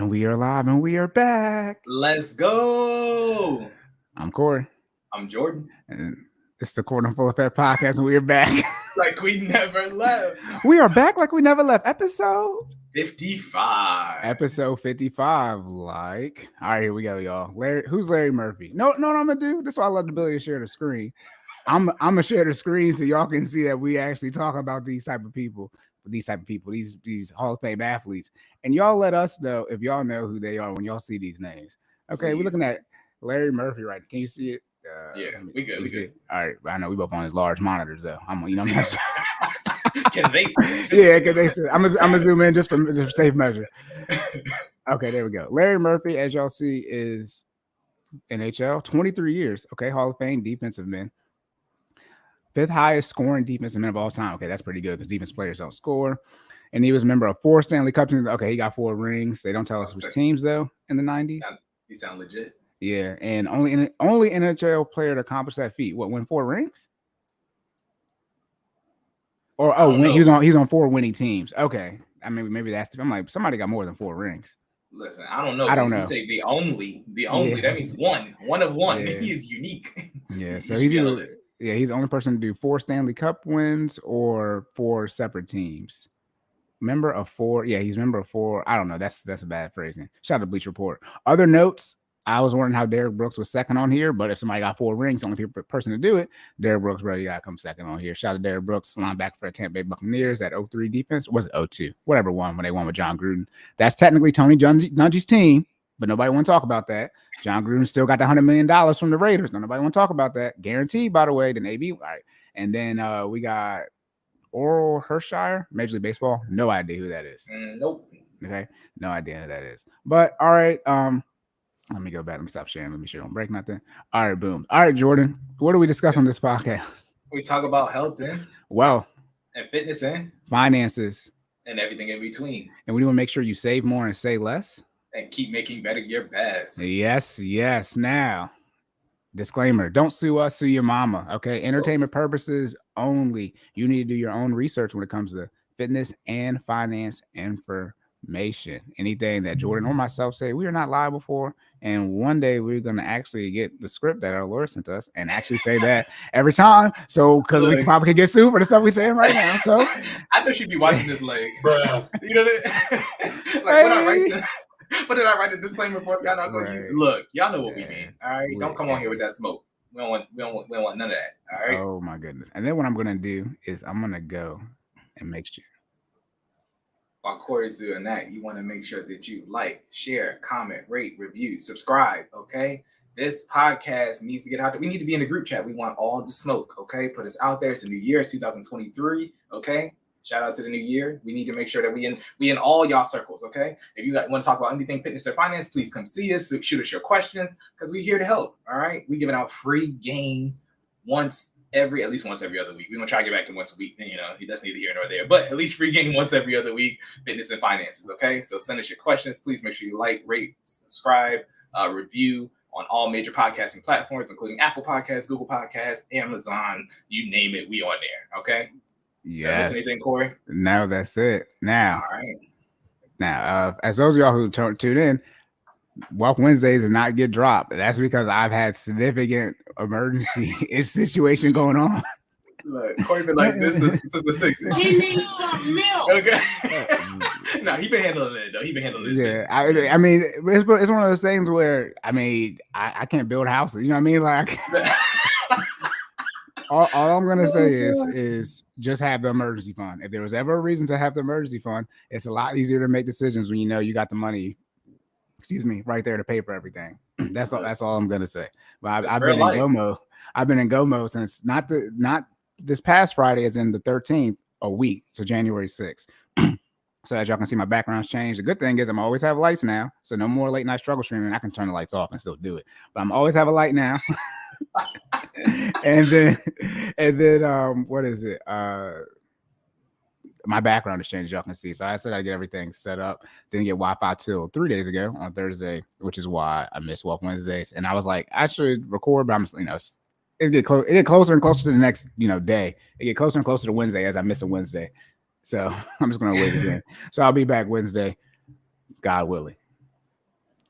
And we are live and we are back. Let's go. I'm Cory. I'm Jordan. And it's the Cordan Full Effect podcast, and we are back. Like we never left. We are back like we never left. Episode 55. Episode 55. Like, all right, here we go, y'all. Who's Larry Murphy? No, what I'm gonna do. This is why I love the ability to share the screen. I'm gonna share the screen so y'all can see that we actually talk about these type of people, these Hall of Fame athletes, and y'all let us know if y'all know who they are when y'all see these names. Okay, We're looking at Larry Murphy, right? Can you see it? Yeah, we good. All right, I know we both on his large monitors though. I'm Can they see it? Yeah, can they see it? I'm gonna zoom in just for safe measure. Okay, there we go. Larry Murphy, as y'all see, is NHL, 23 years. Okay, Hall of Fame defensive man. 5th highest scoring defensive man of all time. Okay, that's pretty good because defense players don't score. And he was a member of 4 Stanley Cups. Okay, he got 4 rings. They don't tell us which teams though in the 90s. You sound legit. Yeah, and only NHL player to accomplish that feat. What, win 4 rings? Or he's on 4 winning teams. Okay, I mean maybe that's. I'm like, somebody got more than 4 rings. Listen, I don't know. You say the only. Yeah. That means one of one. Yeah. He is unique. Yeah, so he's the only person to do 4 Stanley Cup wins or 4 separate teams. Member of 4. Yeah, he's member of 4. I don't know. That's a bad phrasing. Shout out to Bleacher Report. Other notes. I was wondering how Derrick Brooks was second on here, but if somebody got 4 rings, the only person to do it, Derrick Brooks, bro, you got to come second on here. Shout out to Derrick Brooks, linebacker for the Tampa Bay Buccaneers, that 03 defense. Was it 02? Whatever one, when they won with John Gruden. That's technically Tony Dungy's team, but nobody want to talk about that. John Gruden still got the $100 million from the Raiders. Nobody want to talk about that. Guaranteed, by the way, the Navy. All right. And then we got Oral Hershiser, Major League Baseball. No idea who that is. Nope. Okay. No idea who that is. But all right. Let me go back. Let me stop sharing. Let me sure don't break nothing. All right, boom. All right, Jordan. What do we discuss on this podcast? We talk about health and wealth and fitness and finances and everything in between. And we want to make sure you save more and say less. And keep making better your best. Yes. Now, disclaimer, don't sue us, sue your mama. Okay. Entertainment purposes only. You need to do your own research when it comes to fitness and finance information. Anything that Jordan or myself say, we are not liable for. And one day we're going to actually get the script that our lawyer sent us and actually say that every time. So, because we probably could get sued for the stuff we're saying right now. So, I thought she'd be watching this like, bro, you know that? What did I write the disclaimer for? Y'all not going to use it. Look, y'all know what we mean. All right. Don't come on here with that smoke. We don't want none of that. All right. Oh, my goodness. And then what I'm going to do is I'm going to go and make sure. While Cory's doing that, you want to make sure that you like, share, comment, rate, review, subscribe, okay? This podcast needs to get out there. We need to be in the group chat. We want all the smoke, okay? Put us out there. It's a new year. It's 2023, okay? Shout out to the new year. We need to make sure that we in all y'all circles, okay? If you want to talk about anything fitness or finance, please come see us. Shoot us your questions because we're here to help, all right? We're giving out free game at least once every other week. We're going to try to get back to once a week. You know, he doesn't need to hear nor there, but at least free game once every other week, fitness and finances, okay? So send us your questions. Please make sure you like, rate, subscribe, review on all major podcasting platforms, including Apple Podcasts, Google Podcasts, Amazon, you name it, we on there, okay? Yes. Anything, Cory? No, that's it. Now, all right. Now, as those of y'all who tuned in, Walk Wednesdays did not get dropped. That's because I've had significant emergency situation going on. Look, Cory been like this since the 60s. He needs some milk. Okay. No, he been handling it though. He been handling this. Yeah, I mean, it's one of those things where I can't build houses. You know what I mean? Like, all I'm gonna say is just have the emergency fund. If there was ever a reason to have the emergency fund, it's a lot easier to make decisions when you know you got the money. Right there to pay for everything. That's all I'm gonna say. But I've been in go mode. I've been in go mode since not this past Friday, as in the 13th, a week, so January 6th. So as y'all can see, my background's changed. The good thing is I'm always have lights now, so no more late night struggle streaming. I can turn the lights off and still do it, but I'm always have a light now. and then what is it? My background has changed, y'all can see. So I still got to get everything set up. Didn't get Wi-Fi till 3 days ago on Thursday, which is why I missed Walk Wednesdays. And I was like, I should record, but I'm, it get closer and closer to the next, day. It get closer and closer to Wednesday as I miss a Wednesday. So I'm just gonna wait again. So I'll be back Wednesday, God willing.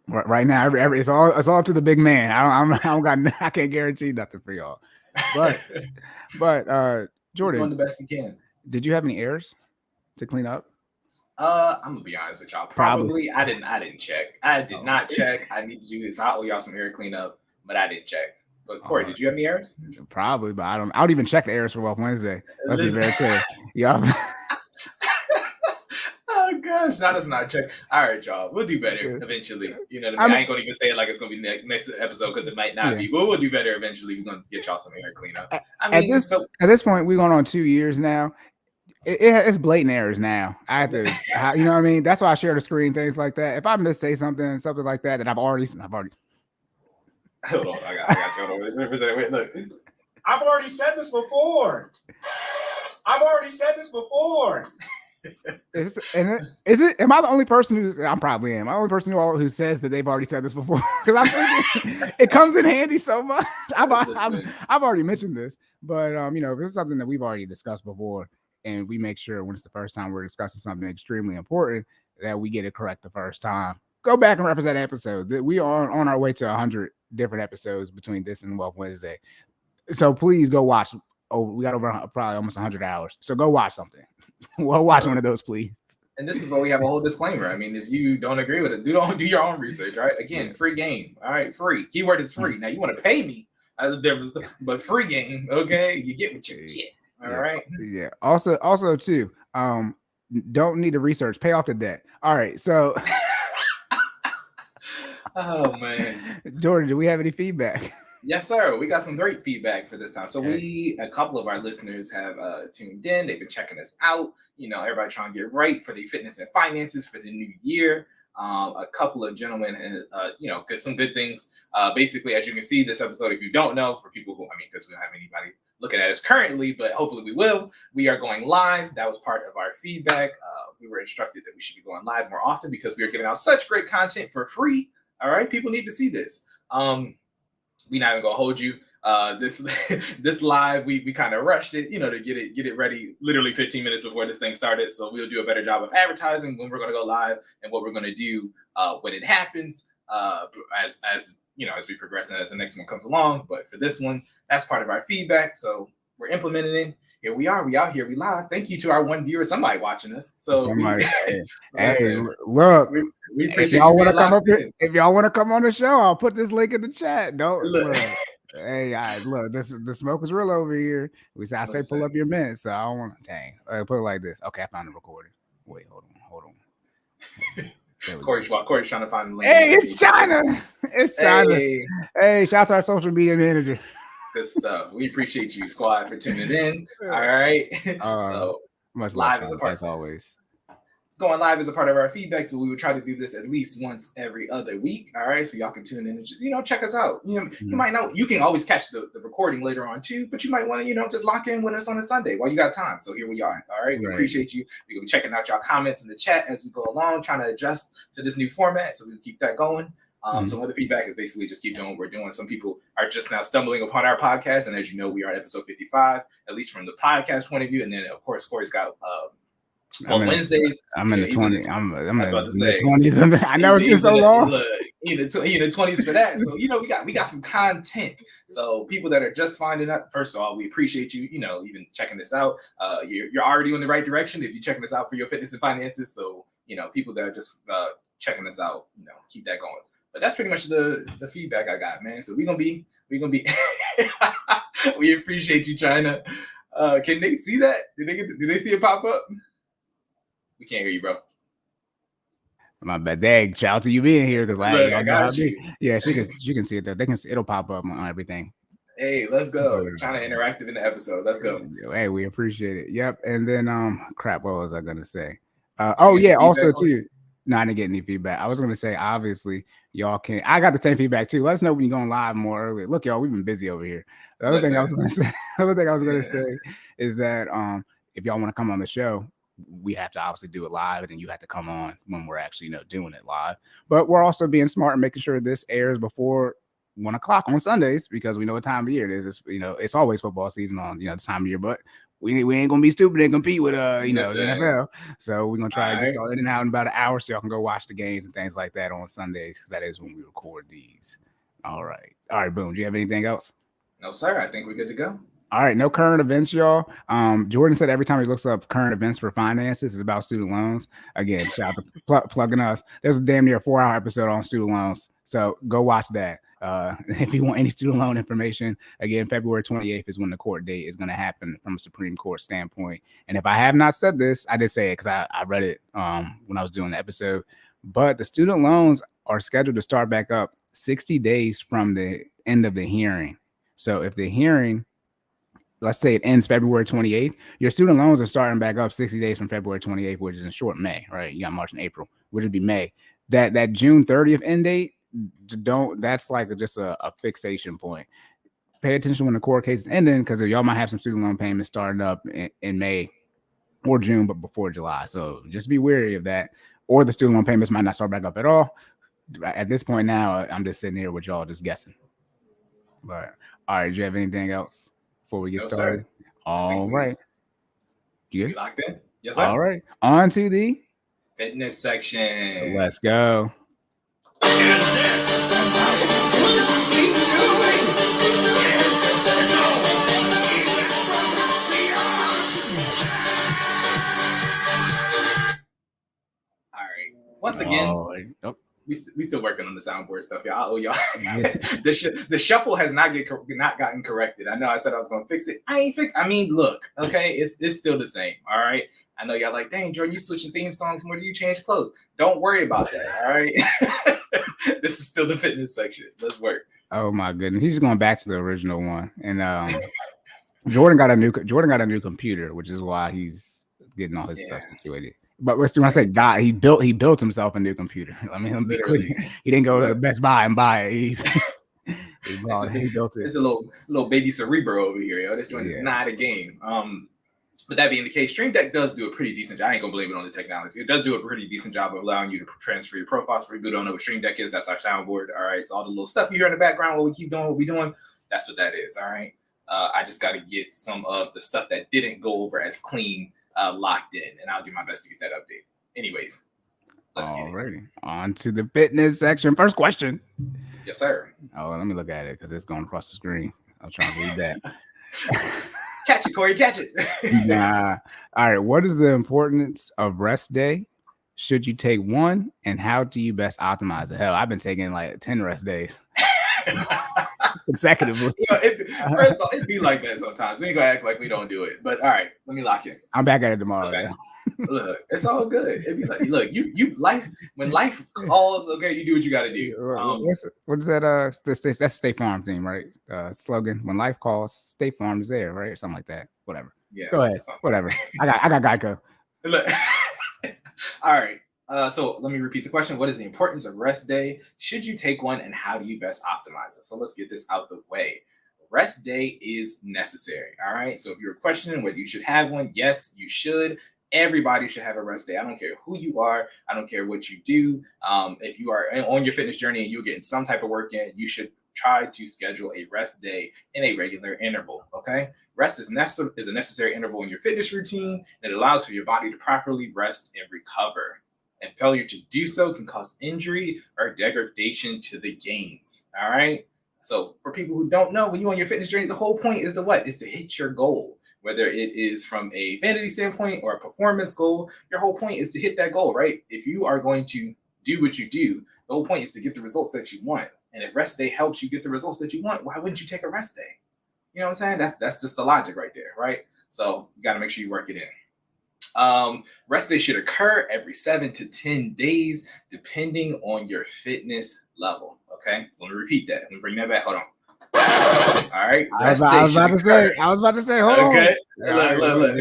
Right now, it's all to the big man. I can't guarantee nothing for y'all. But Just doing Jordan, the best he can. did you have any errors to clean up? I'm gonna be honest with y'all. Probably. Probably I didn't check. I did not check. I need to do this. I owe y'all some error cleanup, but I didn't check. But Corey, did you have any errors? Probably, but I don't even check the errors for Wealth Wednesday. Let's be very clear. Y'all. Oh gosh, that does not check. All right, y'all. We'll do better eventually. You know what I mean? I ain't gonna even say it like it's gonna be next episode because it might not be. But we'll do better eventually. We're gonna get y'all some error cleanup. I mean, at this point, we're going on 2 years now. It's blatant errors now. I have to, you know what I mean? That's why I share the screen, things like that. If I say something like that, that I've already. Hold on, I got you. Wait, look. I've already said this before. Is it? Am I the only person who? I'm probably am. Am I the only person who says that they've already said this before? Because I'm thinking it comes in handy so much. I've already mentioned this, but you know, if it's something that we've already discussed before, and we make sure when it's the first time we're discussing something extremely important that we get it correct the first time. Go back and reference that episode. We are on our way to 100 different episodes between this and Wealth Wednesday. So please go watch. Oh, we got over probably almost 100 hours. So go watch something. Well, watch one of those, please. And this is where we have a whole disclaimer. I mean, if you don't agree with it, do your own research, right? Again, free game. All right, free. Keyword is free. Now you want to pay me as a difference, but free game, okay? You get what you get. All right. Yeah. Also too, don't need to research. Pay off the debt. All right. So oh man. Jordan, do we have any feedback? Yes, sir. We got some great feedback for this time. So a couple of our listeners have tuned in. They've been checking us out. You know, everybody trying to get right for the fitness and finances for the new year. A couple of gentlemen, some good things. Basically, as you can see, this episode, if you don't know, for people who, because we don't have anybody looking at us currently, but hopefully we will. We are going live. That was part of our feedback. We were instructed that we should be going live more often because we are giving out such great content for free. All right, people need to see this. We're not even gonna hold you. This live, we kind of rushed it, to get it ready literally 15 minutes before this thing started. So we'll do a better job of advertising when we're gonna go live and what we're gonna do when it happens. As we progress and as the next one comes along. But for this one, that's part of our feedback. So we're implementing it. Here we are. We out here. We live. Thank you to our one viewer, somebody watching us. So hey, look. We appreciate if y'all want to come up here, if y'all want to come on the show, I'll put this link in the chat. Don't look. Hey, look, the smoke is real over here. I say pull up your mints, so I don't want to. Dang, put it like this. Okay, I found the recording. Wait, hold on. Cory's trying to find the link. Hey, it's China. It's China. Hey, shout out to our social media manager. Good stuff. We appreciate you, squad, for tuning in. All right. So much live as a part, as always. Going live is a part of our feedback, so we would try to do this at least once every other week. All right, so y'all can tune in and just check us out. You might know you can always catch the recording later on too, but you might want to just lock in with us on a Sunday while you got time. So here we are. All right, we appreciate you. We're gonna be checking out y'all comments in the chat as we go along, trying to adjust to this new format, so we can keep that going. Some other feedback is basically just keep doing what we're doing. Some people are just now stumbling upon our podcast, and as you know, we are at episode 55, at least from the podcast point of view. And then of course, Cory's got on Wednesdays. I'm in the 20s. I'm in the 20s. I know it's been so long. In the 20s for that. So we got some content. So people that are just finding out, first of all, we appreciate you. Even checking this out. You're already in the right direction if you're checking this out for your fitness and finances. So people that are just checking this out, keep that going. But that's pretty much the feedback I got, man. So we're gonna be. We appreciate you, China. Can they see that? Did they see it pop up? We can't hear you, bro. My bad. Dang, shout out to you being here because I got you. Yeah, she can see it though. It'll pop up on everything. Hey, let's go. China interactive in the episode. Let's go. Hey, we appreciate it. Yep. And then crap, what was I gonna say? Also too. No, I didn't get any feedback. I was gonna say, obviously, y'all can. I got the same feedback too. Let us know when you're going live more early. Look, y'all, we've been busy over here. The other thing I was gonna say is that if y'all want to come on the show, we have to obviously do it live, and then you have to come on when we're actually doing it live. But we're also being smart and making sure this airs before 1:00 on Sundays because we know what time of year it is. It's always football season on this time of year, but we ain't gonna be stupid and compete with the Listen. NFL. So we're gonna try to get Alright. y'all in and out in about an hour so y'all can go watch the games and things like that on Sundays, because that is when we record these. All right, boom. Do you have anything else? No, sir. I think we're good to go. All right, no current events, y'all. Jordan said every time he looks up current events for finances, it's about student loans. Again, shout out to plugging us. There's a damn near 4-hour episode on student loans, so go watch that. If you want any student loan information, again, February 28th is when the court date is going to happen from a Supreme Court standpoint. And if I have not said this, I did say it because I read it when I was doing the episode. But the student loans are scheduled to start back up 60 days from the end of the hearing. So if the hearing, let's say it ends February 28th, your student loans are starting back up 60 days from February 28th, which is in short May, right? You got March and April, which would be May. That June 30th end date, that's like just a fixation point. Pay attention when the court case is ending, because y'all might have some student loan payments starting up in May or June, but before July. So just be wary of that. Or the student loan payments might not start back up at all. At this point now, I'm just sitting here with y'all just guessing. But all right, do you have anything else before we get started? Sir. All right. You locked in? Yes, sir. All right. On to the fitness section. Let's go. Once again, we still working on the soundboard stuff, y'all. I owe y'all. The shuffle has not gotten corrected. I know I said I was gonna fix it. I ain't fixed. I mean, look, okay, it's still the same. All right. I know y'all like, dang, Jordan, you switching theme songs more than you change clothes. Don't worry about that. All right. This is still the fitness section. Let's work. Oh my goodness, he's going back to the original one, and Jordan got a new computer, which is why he's getting all his stuff situated. But when I say God, he built himself a new computer. I mean, be clear. He didn't go to Best Buy and buy it. He built it. It's a little baby Cerebro over here, yo. This joint is not a game. But that being the case, Stream Deck does do a pretty decent job. I ain't gonna blame it on the technology. It does do a pretty decent job of allowing you to transfer your profiles. For people who don't know what Stream Deck is, that's our soundboard. All right, so all the little stuff you hear in the background while we keep doing what we're doing, that's what that is. All right. I just got to get some of the stuff that didn't go over as clean locked in, and I'll do my best to get that update. Anyways, let's get it. On to the fitness section. First question. Yes, sir. Oh, let me look at it because it's going across the screen. I was trying to read that. Catch it, Corey. Catch it. Nah. All right. What is the importance of rest day? Should you take one, and how do you best optimize it? Hell, I've been taking like 10 rest days consecutively. First of all, it'd be like that sometimes. We ain't gonna act like we don't do it. But all right, let me lock in. I'm back at it tomorrow. Okay. Look, it's all good. It'd be like, look, you life when life calls, okay, you do what you got to do. What's that? That's State Farm theme, right? Slogan: when life calls, State Farm is there, right? Or something like that. Whatever. Yeah. Go ahead. Whatever. I got Geico. Look. All right. So let me repeat the question. What is the importance of rest day? Should you take one, and how do you best optimize it? So let's get this out the way. Rest day is necessary. All right. So if you're questioning whether you should have one, yes, you should. Everybody should have a rest day. I don't care who you are. I don't care what you do. If you are on your fitness journey and you're getting some type of work in, you should try to schedule a rest day in a regular interval. Okay. Rest is a necessary interval in your fitness routine, and it allows for your body to properly rest and recover. And failure to do so can cause injury or degradation to the gains. All right. So for people who don't know, when you're on your fitness journey, the whole point is to hit your goal. Whether it is from a vanity standpoint or a performance goal, your whole point is to hit that goal, right? If you are going to do what you do, the whole point is to get the results that you want. And if rest day helps you get the results that you want, why wouldn't you take a rest day? You know what I'm saying? That's just the logic right there, right? So you got to make sure you work it in. Rest day should occur every 7 to 10 days, depending on your fitness level. Okay, so let me repeat that. Let me bring that back. Hold on. All right. I was about to say, hold on. Okay. Look.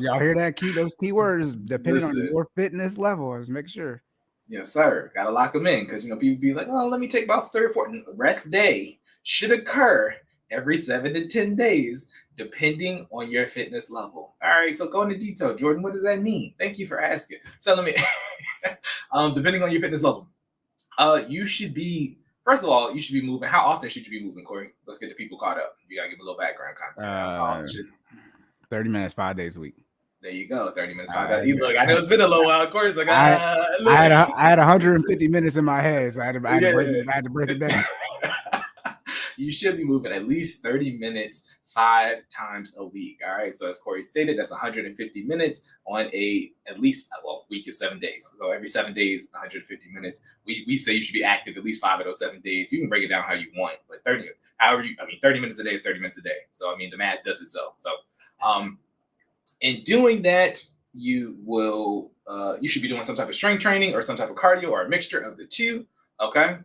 Y'all hear that? Those key words, depending on your fitness level. Just make sure. Yes, sir. Gotta lock them in, because people be like, oh, let me take about 3 or 4. Rest day should occur every 7 to 10 days, depending on your fitness level. All right, so go into detail. Jordan, what does that mean? Thank you for asking. So let me, depending on your fitness level, you should be, first of all, you should be moving. How often should you be moving, Corey? Let's get the people caught up. You gotta give a little background content. 30 minutes, 5 days a week. There you go. 30 minutes, 5 days. Look, I know it's been a little while. Of course, like I had 150 minutes in my head, so I had to break it down. You should be moving at least 30 minutes 5 times a week. All right. So as Corey stated, that's 150 minutes on at least week is 7 days. So every 7 days, 150 minutes. We say you should be active at least 5 of those 7 days. You can break it down how you want, but 30 minutes a day is 30 minutes a day. So the math does it so. So in doing that, you should be doing some type of strength training or some type of cardio or a mixture of the two. Okay.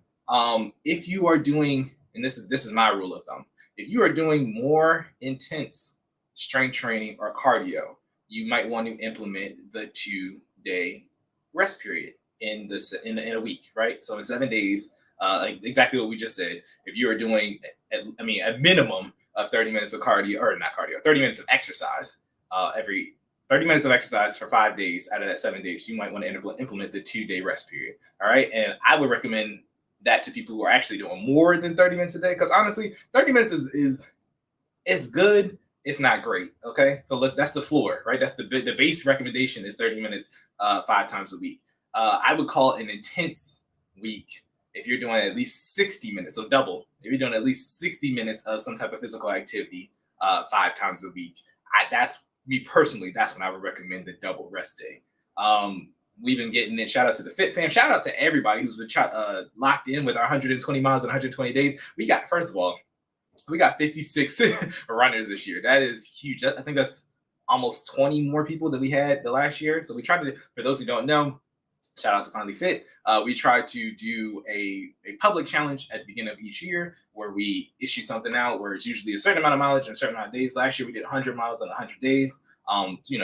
If you are doing, and this is my rule of thumb, if you are doing more intense strength training or cardio, you might want to implement the 2-day rest period in a week, right? So in 7 days, like exactly what we just said, if you are doing, a minimum of 30 minutes of 30 minutes of exercise, every 30 minutes of exercise for 5 days out of that 7 days, you might want to implement the 2-day rest period. All right. And I would recommend that to people who are actually doing more than 30 minutes a day. Because honestly, 30 minutes is good. It's not great. Okay. So that's the floor, right? That's the base recommendation is 30 minutes 5 times a week. I would call it an intense week if you're doing at least 60 minutes. So double. If you're doing at least 60 minutes of some type of physical activity 5 times a week, that's me personally. That's when I would recommend the double rest day. We've been getting in. Shout out to the Fit Fam. Shout out to everybody who's been locked in with our 120 miles in 120 days. First of all, we got 56 runners this year. That is huge. I think that's almost 20 more people than we had the last year. So we tried to, for those who don't know, shout out to FinallyFit. We try to do a public challenge at the beginning of each year where we issue something out where it's usually a certain amount of mileage and a certain amount of days. Last year, we did 100 miles in 100 days. If you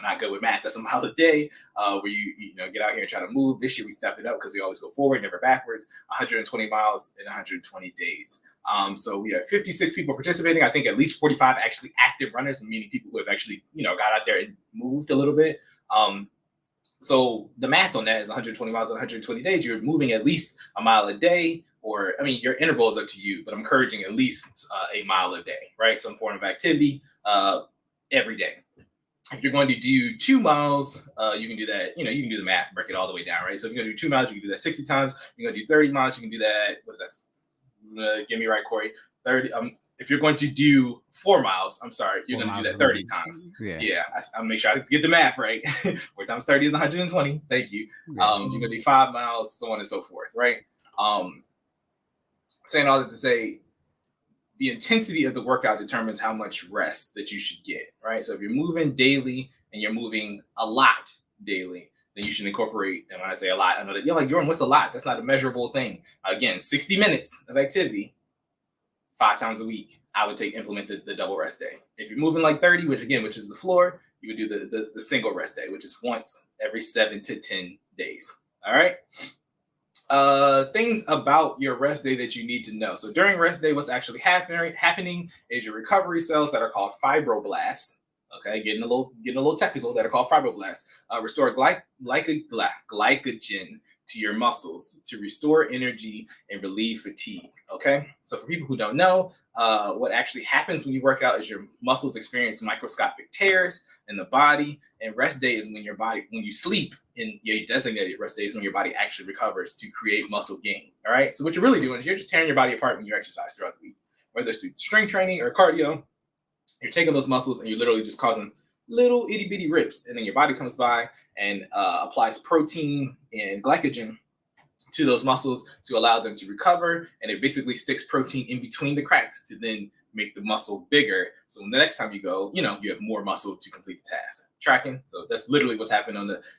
not good with math, that's a mile a day where you get out here and try to move. This year we stepped it up because we always go forward, never backwards. 120 miles in 120 days. So we have 56 people participating. I think at least 45 actually active runners, meaning people who have actually got out there and moved a little bit. So the math on that is 120 miles in 120 days. You're moving at least a mile a day, or your interval is up to you, but I'm encouraging at least a mile a day, right? Some form of activity every day. If you're going to do 2 miles, you can do that. You can do the math, break it all the way down, right? So if you're going to do 2 miles, you can do that 60 times. You're going to do 30 miles, you can do that. What is that? Get me right, Corey. 30. If you're going to do 4 miles, I'm sorry, you're going to do that 30 times. Yeah. I'll make sure I get the math right. 4 times 30 is 120. Thank you. You're going to do 5 miles, so on and so forth, right? Saying all that to say, the intensity of the workout determines how much rest that you should get, right? So if you're moving daily and you're moving a lot daily, then you should incorporate, and when I say a lot, I know that you're like, Jordan, what's a lot? That's not a measurable thing. Again, 60 minutes of activity 5 times a week, I would implement the double rest day. If you're moving like 30, which is the floor, you would do the single rest day, which is once every 7 to 10 days. All right. Things about your rest day that you need to know. So during rest day, what's actually happening is your recovery cells that are called fibroblasts. Okay, getting a little technical, that are called fibroblasts. Restore glycogen to your muscles to restore energy and relieve fatigue. Okay, so for people who don't know, what actually happens when you work out is your muscles experience microscopic tears in the body, and rest day is when you sleep in your designated rest day is when your body actually recovers to create muscle gain. All right, so what you're really doing is you're just tearing your body apart when you exercise throughout the week, whether it's through strength training or cardio. You're taking those muscles and you're literally just causing little itty bitty rips, and then your body comes by and applies protein and glycogen to those muscles to allow them to recover, and it basically sticks protein in between the cracks to then make the muscle bigger. So the next time you go, you have more muscle to complete the task. Tracking? So that's literally what's happened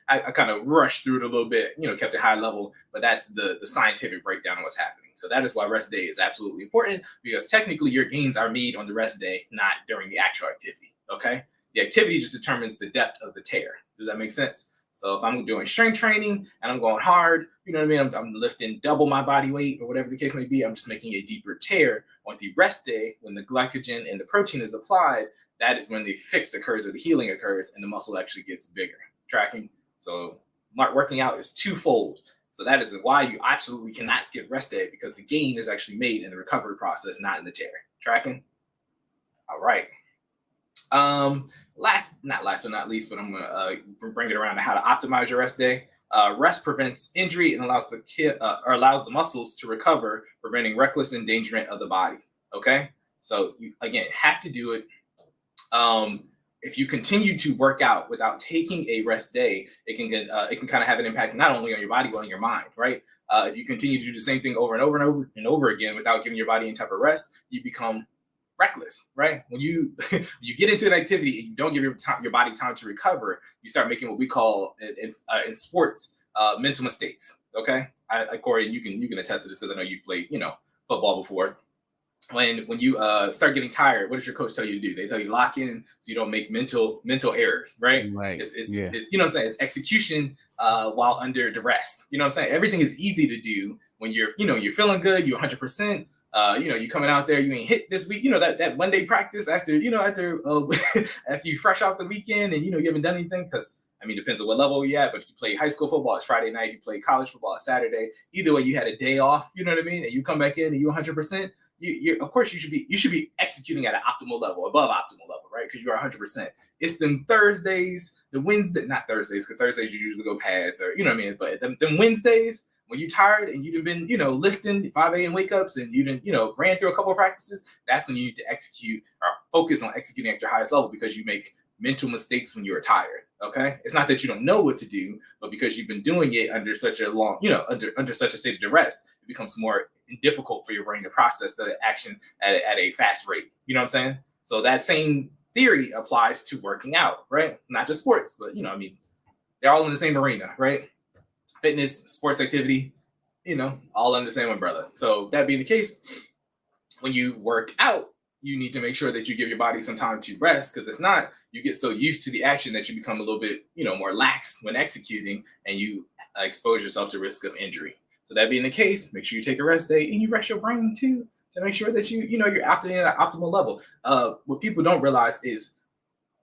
I kind of rushed through it a little bit, kept it high level, but that's the scientific breakdown of what's happening. So that is why rest day is absolutely important, because technically your gains are made on the rest day, not during the actual activity. Okay. The activity just determines the depth of the tear. Does that make sense? So if I'm doing strength training and I'm going hard, you know what I mean? I'm lifting double my body weight or whatever the case may be. I'm just making a deeper tear. On the rest day, when the glycogen and the protein is applied, that is when the fix occurs or the healing occurs and the muscle actually gets bigger. Tracking? So working out is twofold. So that is why you absolutely cannot skip rest day, because the gain is actually made in the recovery process, not in the tear. Tracking? All right. Not last but not least, but I'm gonna bring it around to how to optimize your rest day. Rest prevents injury and allows the muscles to recover, preventing reckless endangerment of the body. Okay, so you again have to do it. If you continue to work out without taking a rest day, it can kind of have an impact not only on your body but on your mind, right? If you continue to do the same thing over and over and over and over again without giving your body any type of rest, you become reckless, right? When you you get into an activity and you don't give your body time to recover, you start making what we call in sports mental mistakes. Okay, Corey, you can attest to this because I know you've played football before. When you start getting tired, what does your coach tell you to do? They tell you lock in so you don't make mental errors, right? Right. It's you know what I'm saying? It's execution while under duress. You know what I'm saying? Everything is easy to do when you're feeling good, you're 100%. You coming out there, you ain't hit this week. That one day practice after after you fresh off the weekend and you haven't done anything because. I mean, depends on what level you're at, but if you play high school football, it's Friday night. If you play college football, it's Saturday. Either way, you had a day off, you know what I mean? And you come back in and you're 100%. Of course, you should be executing at an optimal level, above optimal level, right? Because you are 100%. It's them Thursdays, the Wednesday, not Thursdays, because Thursdays you usually go pads or, you know what I mean? But them Wednesdays, when you're tired and you've been, lifting 5 a.m. wake ups and you didn't, ran through a couple of practices, that's when you need to execute or focus on executing at your highest level because you make mental mistakes when you're tired. Okay, it's not that you don't know what to do, but because you've been doing it under such a long, under such a state of duress, it becomes more difficult for your brain to process the action at a fast rate. You know what I'm saying? So that same theory applies to working out, right? Not just sports, but they're all in the same arena, right? Fitness, sports activity, all under the same umbrella. So that being the case, when you work out, you need to make sure that you give your body some time to rest, because if not, you get so used to the action that you become a little bit, more lax when executing, and you expose yourself to risk of injury. So that being the case, make sure you take a rest day and you rest your brain too, to make sure that you're operating at an optimal level. What people don't realize is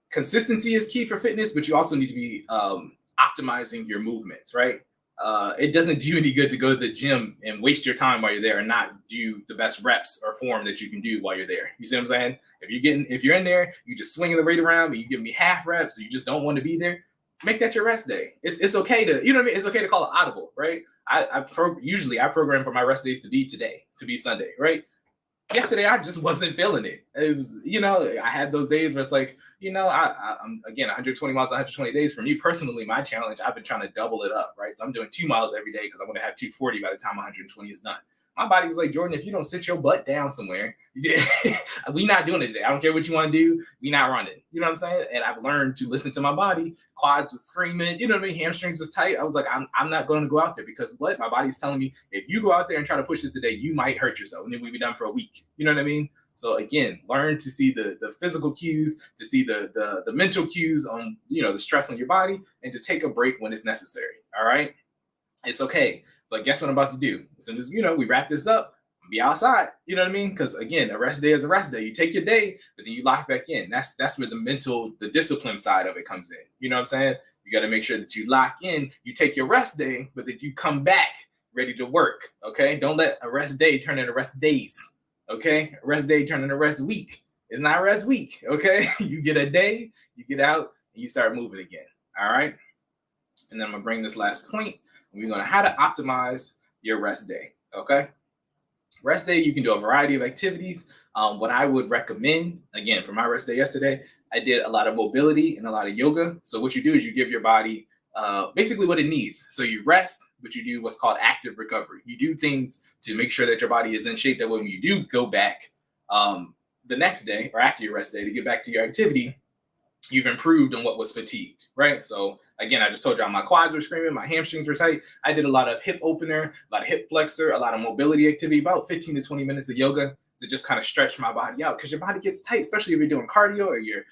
consistency is key for fitness, but you also need to be optimizing your movements, right? It doesn't do you any good to go to the gym and waste your time while you're there and not do the best reps or form that you can do while you're there. You see what I'm saying? If you're in there, you just swinging the weight around, but you give me half reps, or you just don't want to be there, make that your rest day. It's okay to, it's okay to call it audible, right? Usually I program for my rest days to be today, to be Sunday, right? Yesterday I just wasn't feeling it. It was, I had those days where it's like, I'm again 120 miles, 120 days. For me personally, my challenge, I've been trying to double it up, right? So I'm doing 2 miles every day because I want to have 240 by the time 120 is done. My body was like, Jordan, if you don't sit your butt down somewhere, we not doing it today. I don't care what you want to do. We not running. You know what I'm saying? And I've learned to listen to my body. Quads was screaming. You know what I mean? Hamstrings was tight. I was like, I'm not going to go out there because what? My body's telling me if you go out there and try to push this today, you might hurt yourself. And then we'll be done for a week. You know what I mean? So again, learn to see the physical cues, to see the mental cues on, the stress on your body, and to take a break when it's necessary. All right? It's okay. But guess what I'm about to do? As soon as, we wrap this up, I'll be outside. You know what I mean? Because again, a rest day is a rest day. You take your day, but then you lock back in. That's where the discipline side of it comes in. You know what I'm saying? You got to make sure that you lock in. You take your rest day, but that you come back ready to work. Okay? Don't let a rest day turn into rest days. Okay? A rest day turn into rest week. It's not rest week. Okay? You get a day, you get out, and you start moving again. All right? And then I'm going to bring this last point. We're going to how to optimize your rest day, okay? Rest day, you can do a variety of activities. What I would recommend, again, for my rest day yesterday, I did a lot of mobility and a lot of yoga. So what you do is you give your body basically what it needs. So you rest, but you do what's called active recovery. You do things to make sure that your body is in shape, that when you do go back the next day or after your rest day to get back to your activity, you've improved on what was fatigued, right? So again, I just told y'all my quads were screaming, my hamstrings were tight. I did a lot of hip opener, a lot of hip flexor, a lot of mobility activity, about 15 to 20 minutes of yoga to just kind of stretch my body out, because your body gets tight, especially if you're doing cardio or you're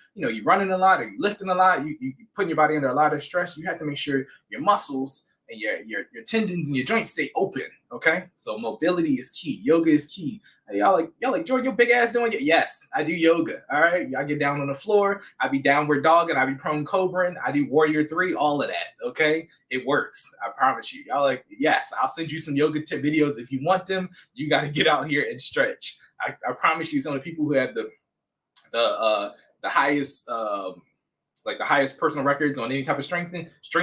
running a lot or you're lifting a lot, you putting your body under a lot of stress. You have to make sure your muscles and your tendons and your joints stay open. Okay, so mobility is key. Yoga is key. Y'all like Jordan, your big ass doing it? Yes, I do yoga. All right, y'all get down on the floor. I be downward dog and I be prone cobra. I do warrior 3. All of that. Okay, it works. I promise you. Y'all like, yes, I'll send you some yoga tip videos if you want them. You got to get out here and stretch. I promise you, some of the people who have the the highest personal records on any type of strength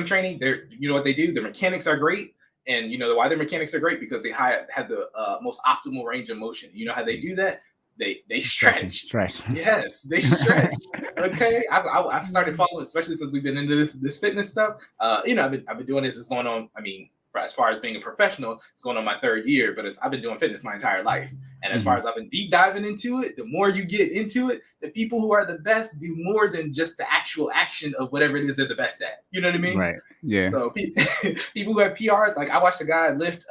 training. They're, you know what they do? Their mechanics are great. And you know why their mechanics are great? Because they have the most optimal range of motion. You know how they do that? They stretch. Yes, they stretch. Okay, I've started following, especially since we've been into this fitness stuff. You know, I've been doing this. It's going on. I mean, as far as being a professional, it's going on my 3rd year. But I've been doing fitness my entire life. And as far as I've been deep diving into it, the more you get into it, the people who are the best do more than just the actual action of whatever it is they're the best at. You know what I mean? Right. Yeah. So people who have PRs, like I watched a guy lift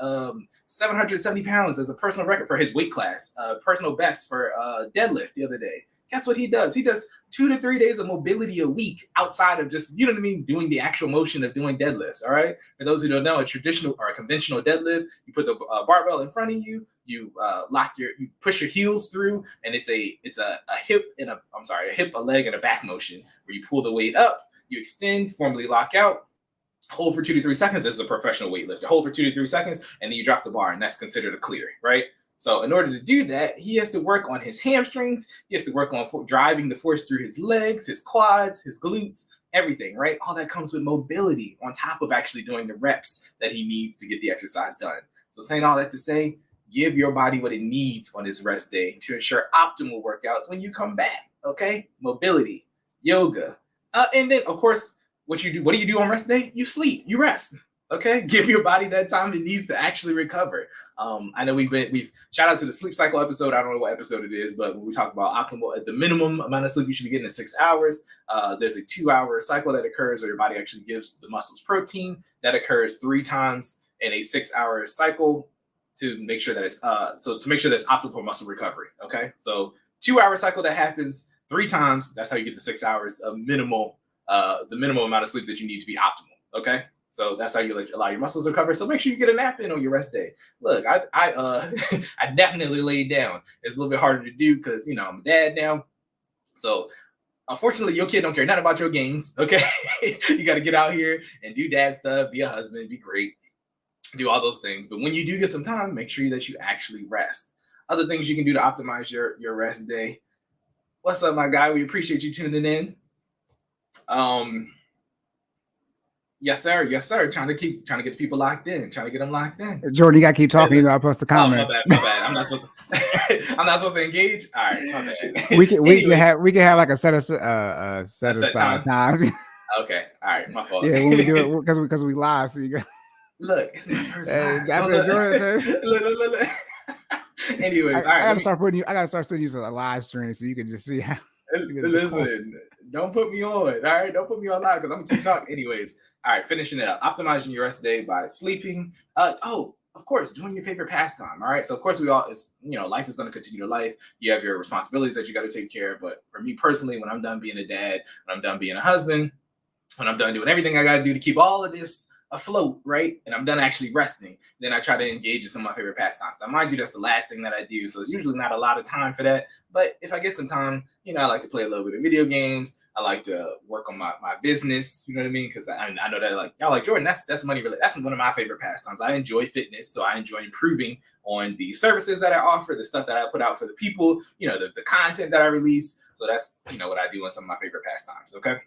770 pounds as a personal record for his weight class, personal best for deadlift the other day. Guess what he does? He does 2 to 3 days of mobility a week outside of just, you know what I mean, doing the actual motion of doing deadlifts. All right. For those who don't know, a traditional or a conventional deadlift, you put the barbell in front of you, you you push your heels through, and it's a hip and a hip, a leg, and a back motion where you pull the weight up, you extend, formally lock out, hold for 2 to 3 seconds. This is a professional weightlifter. Hold for 2 to 3 seconds, and then you drop the bar, and that's considered a clear, right? So in order to do that, he has to work on his hamstrings. He has to work on driving the force through his legs, his quads, his glutes, everything, right? All that comes with mobility on top of actually doing the reps that he needs to get the exercise done. So saying all that to say, give your body what it needs on this rest day to ensure optimal workouts when you come back, okay? Mobility, yoga. And then, of course, what do you do on rest day? You sleep, you rest. Okay, give your body that time it needs to actually recover. I know we've shout out to the sleep cycle episode. I don't know what episode it is, but when we talk about optimal, at the minimum amount of sleep you should be getting is 6 hours. There's a 2-hour cycle that occurs where your body actually gives the muscles protein. That occurs 3 times in a 6-hour cycle to make sure that it's optimal for muscle recovery. Okay, so 2-hour cycle that happens 3 times. That's how you get the 6 hours of minimal, the minimum amount of sleep that you need to be optimal. Okay. So that's how you allow your muscles to recover. So make sure you get a nap in on your rest day. Look, I I definitely laid down. It's a little bit harder to do because, you know, I'm a dad now. So unfortunately, your kid don't care nothing about your gains. Okay, you got to get out here and do dad stuff, be a husband, be great, do all those things. But when you do get some time, make sure that you actually rest. Other things you can do to optimize your rest day. What's up, my guy? We appreciate you tuning in. Yes, sir. Yes, sir. Trying to get the people locked in. Trying to get them locked in. Jordan, you gotta keep talking. You know, I post the comments. Oh, my bad. I'm not supposed to engage. All right, my bad. We can have like a set aside time. Okay. All right. My fault. Yeah, when we do it because we live. So you got. Look, it's my first time. I said Jordan. Look. Anyways, all right. I gotta start sending you a live stream so you can just see how. Listen, don't put me on. All right, don't put me on live because I'm gonna keep talking. Anyways, all right, finishing it up. Optimizing your rest day by sleeping. Of course, doing your favorite pastime. All right, so of course life is gonna continue to life. You have your responsibilities that you got to take care of. But for me personally, when I'm done being a dad, when I'm done being a husband, when I'm done doing everything I got to do to keep all of this afloat, right? And I'm done actually resting, then I try to engage in some of my favorite pastimes. Now, mind you, that's the last thing that I do. So it's usually not a lot of time for that. But if I get some time, I like to play a little bit of video games. I like to work on my business. You know what I mean? Because I know that y'all like, Jordan, that's money related. That's one of my favorite pastimes. I enjoy fitness. So I enjoy improving on the services that I offer, the stuff that I put out for the people, the content that I release. So that's, what I do in some of my favorite pastimes. Okay.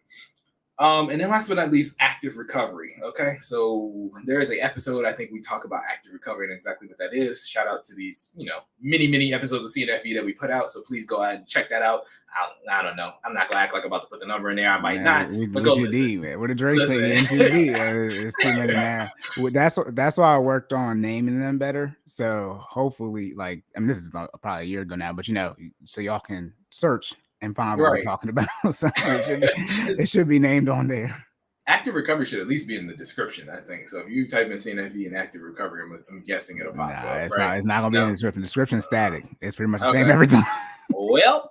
And then last but not least, active recovery. Okay, so there is an episode, I think we talk about active recovery and exactly what that is. Shout out to these, many episodes of CNFE that we put out. So please go ahead and check that out. I don't know. I'm not gonna act like I'm about to put the number in there. I might not. But go listen. Man. What did Drake say? MTV. It's too many now. That's why I worked on naming them better. So hopefully, this is probably a year ago now, but so y'all can search and find what we're talking about. So it should be named on there. Active recovery should at least be in the description, I think. So if you type in CNFE and active recovery, I'm guessing it'll pop up. Right? It's not going to be in the description. The description is static. It's pretty much the same every time. Well,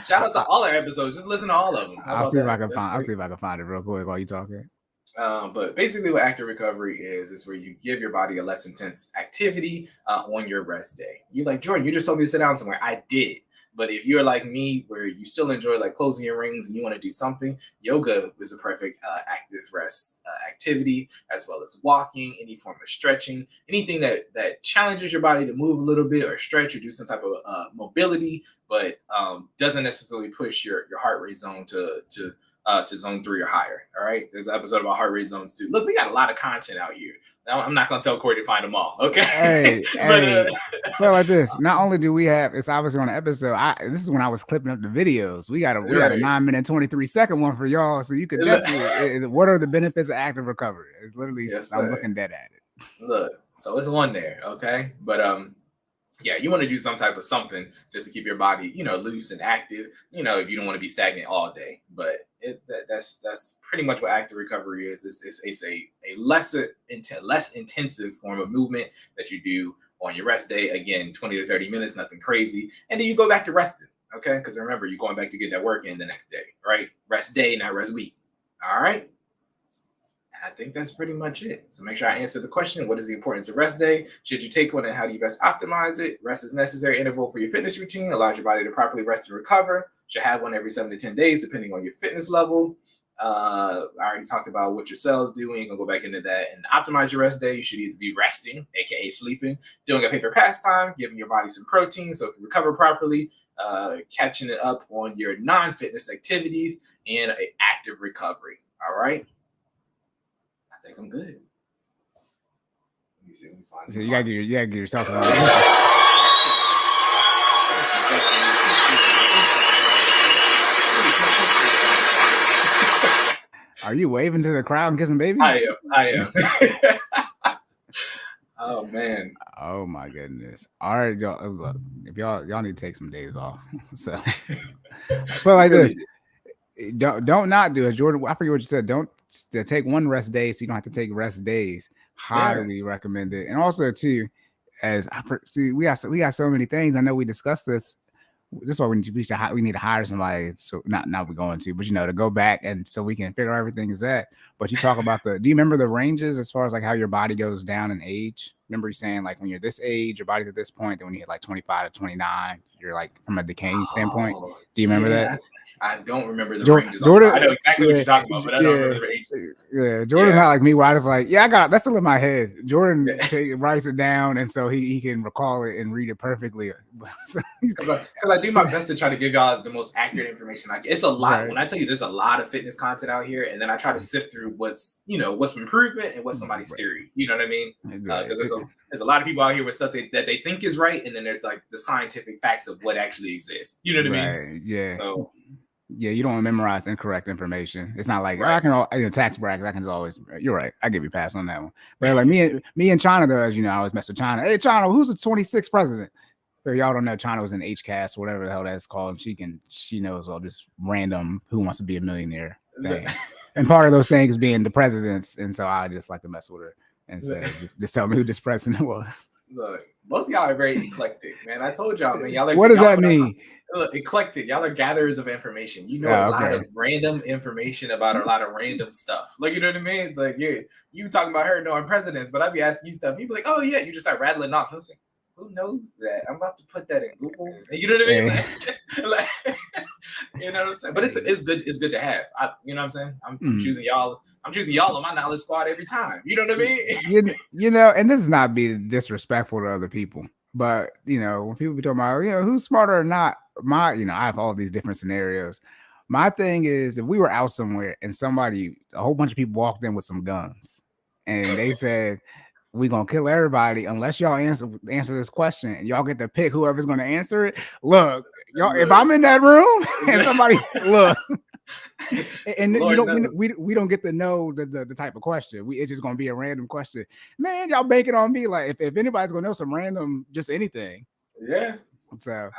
shout out to all our episodes. Just listen to all of them. I'll see if I can find it real quick while you talking. But basically what active recovery is where you give your body a less intense activity on your rest day. You're like, Jordan, you just told me to sit down somewhere. I did. But if you're like me, where you still enjoy like closing your rings and you want to do something, yoga is a perfect active rest activity, as well as walking, any form of stretching, anything that challenges your body to move a little bit or stretch or do some type of mobility, but doesn't necessarily push your heart rate zone to zone 3 or higher. All right, there's an episode about heart rate zones too. Look, we got a lot of content out here. Now, I'm not gonna tell Cory to find them all. Okay. Well, like this. Not only do we have, it's obviously on the episode. This is when I was clipping up the videos. We got a 9-minute 23-second one for y'all, so you could definitely. What are the benefits of active recovery? It's literally. I'm looking dead at it. Look, so it's one there, okay, but yeah, you want to do some type of something just to keep your body, loose and active. If you don't want to be stagnant all day, but that's pretty much what active recovery is. It's a less intensive form of movement that you do on your rest day. Again, 20 to 30 minutes, nothing crazy, and then you go back to resting. Okay, because remember, you're going back to get that work in the next day, right? Rest day, not rest week. All right. I think that's pretty much it. So make sure I answer the question. What is the importance of rest day? Should you take one, and how do you best optimize it? Rest is a necessary interval for your fitness routine. Allows your body to properly rest and recover. Should have one every 7 to 10 days, depending on your fitness level. I already talked about what your cells do. We ain't gonna go back into that. And optimize your rest day. You should either be resting, aka sleeping, doing a favorite pastime, giving your body some protein so it can recover properly, catching it up on your non-fitness activities, and an active recovery. All right. I think I'm good. Let me see. Let me find. So you gotta give yourself. Are you waving to the crowd and kissing babies? I am. Oh man. Oh my goodness. All right, y'all. Look, if y'all need to take some days off. So, but like this, don't not do it, Jordan. I forget what you said. Don't take one rest day, so you don't have to take rest days. Highly recommend it. And also too, we got so many things. I know we discussed this. This is why we need to hire somebody. So not we're going to, but to go back and so we can figure out everything is that. But you talk about do you remember the ranges as far as like how your body goes down in age? Remember you saying like when you're this age, your body's at this point, then when you hit like 25 to 29, you're like from a decaying standpoint. Do you remember that? I don't remember the ranges. Jordan, I know exactly what you're talking about, but I don't remember the ranges. Yeah, Jordan's not like me where I just like, I got that's still in my head. Jordan writes it down, and so he can recall it and read it perfectly. Because I do my best to try to give y'all the most accurate information I can. It's a lot. Right. When I tell you there's a lot of fitness content out here, and then I try to sift through what's improvement and what's somebody's theory. You know what I mean? Because there's a lot of people out here with stuff that they think is right, and then there's like the scientific facts of what actually exists. You know what I mean? Yeah. So you don't want to memorize incorrect information. It's not like I can tax brackets. I can always. You're right. I give you a pass on that one. But like me and China does. I always mess with China. Hey, China, who's the 26th president? For y'all don't know, China was in HCAS, whatever the hell that's called. She knows all just random who wants to be a millionaire thing. And part of those things being the presidents. And so I just like to mess with her and say, just tell me who this president was. Look, both of y'all are very eclectic, man. I told y'all, man. Y'all are. What does that mean? Eclectic. Y'all are gatherers of information. You know a lot of random information about a lot of random stuff. Like, you know what I mean? Like, you talking about her knowing presidents, but I'd be asking you stuff. You'd be like, oh yeah, you just start rattling off. I was like, who knows that? I'm about to put that in Google. You know what I mean? Like, you know what I'm saying? But it's good. It's good to have. You know what I'm saying? I'm choosing y'all. I'm choosing y'all on my knowledge squad every time. You know what I mean? And this is not being disrespectful to other people, but when people be talking about who's smarter or not, I have all these different scenarios. My thing is, if we were out somewhere and a whole bunch of people walked in with some guns, and they said, we're gonna kill everybody unless y'all answer this question, and y'all get to pick whoever's gonna answer it. Look, y'all, if I'm in that room and somebody look, and we don't get to know the type of question. It's just gonna be a random question. Man, y'all bank it on me. Like if anybody's gonna know some random, just anything. Yeah. So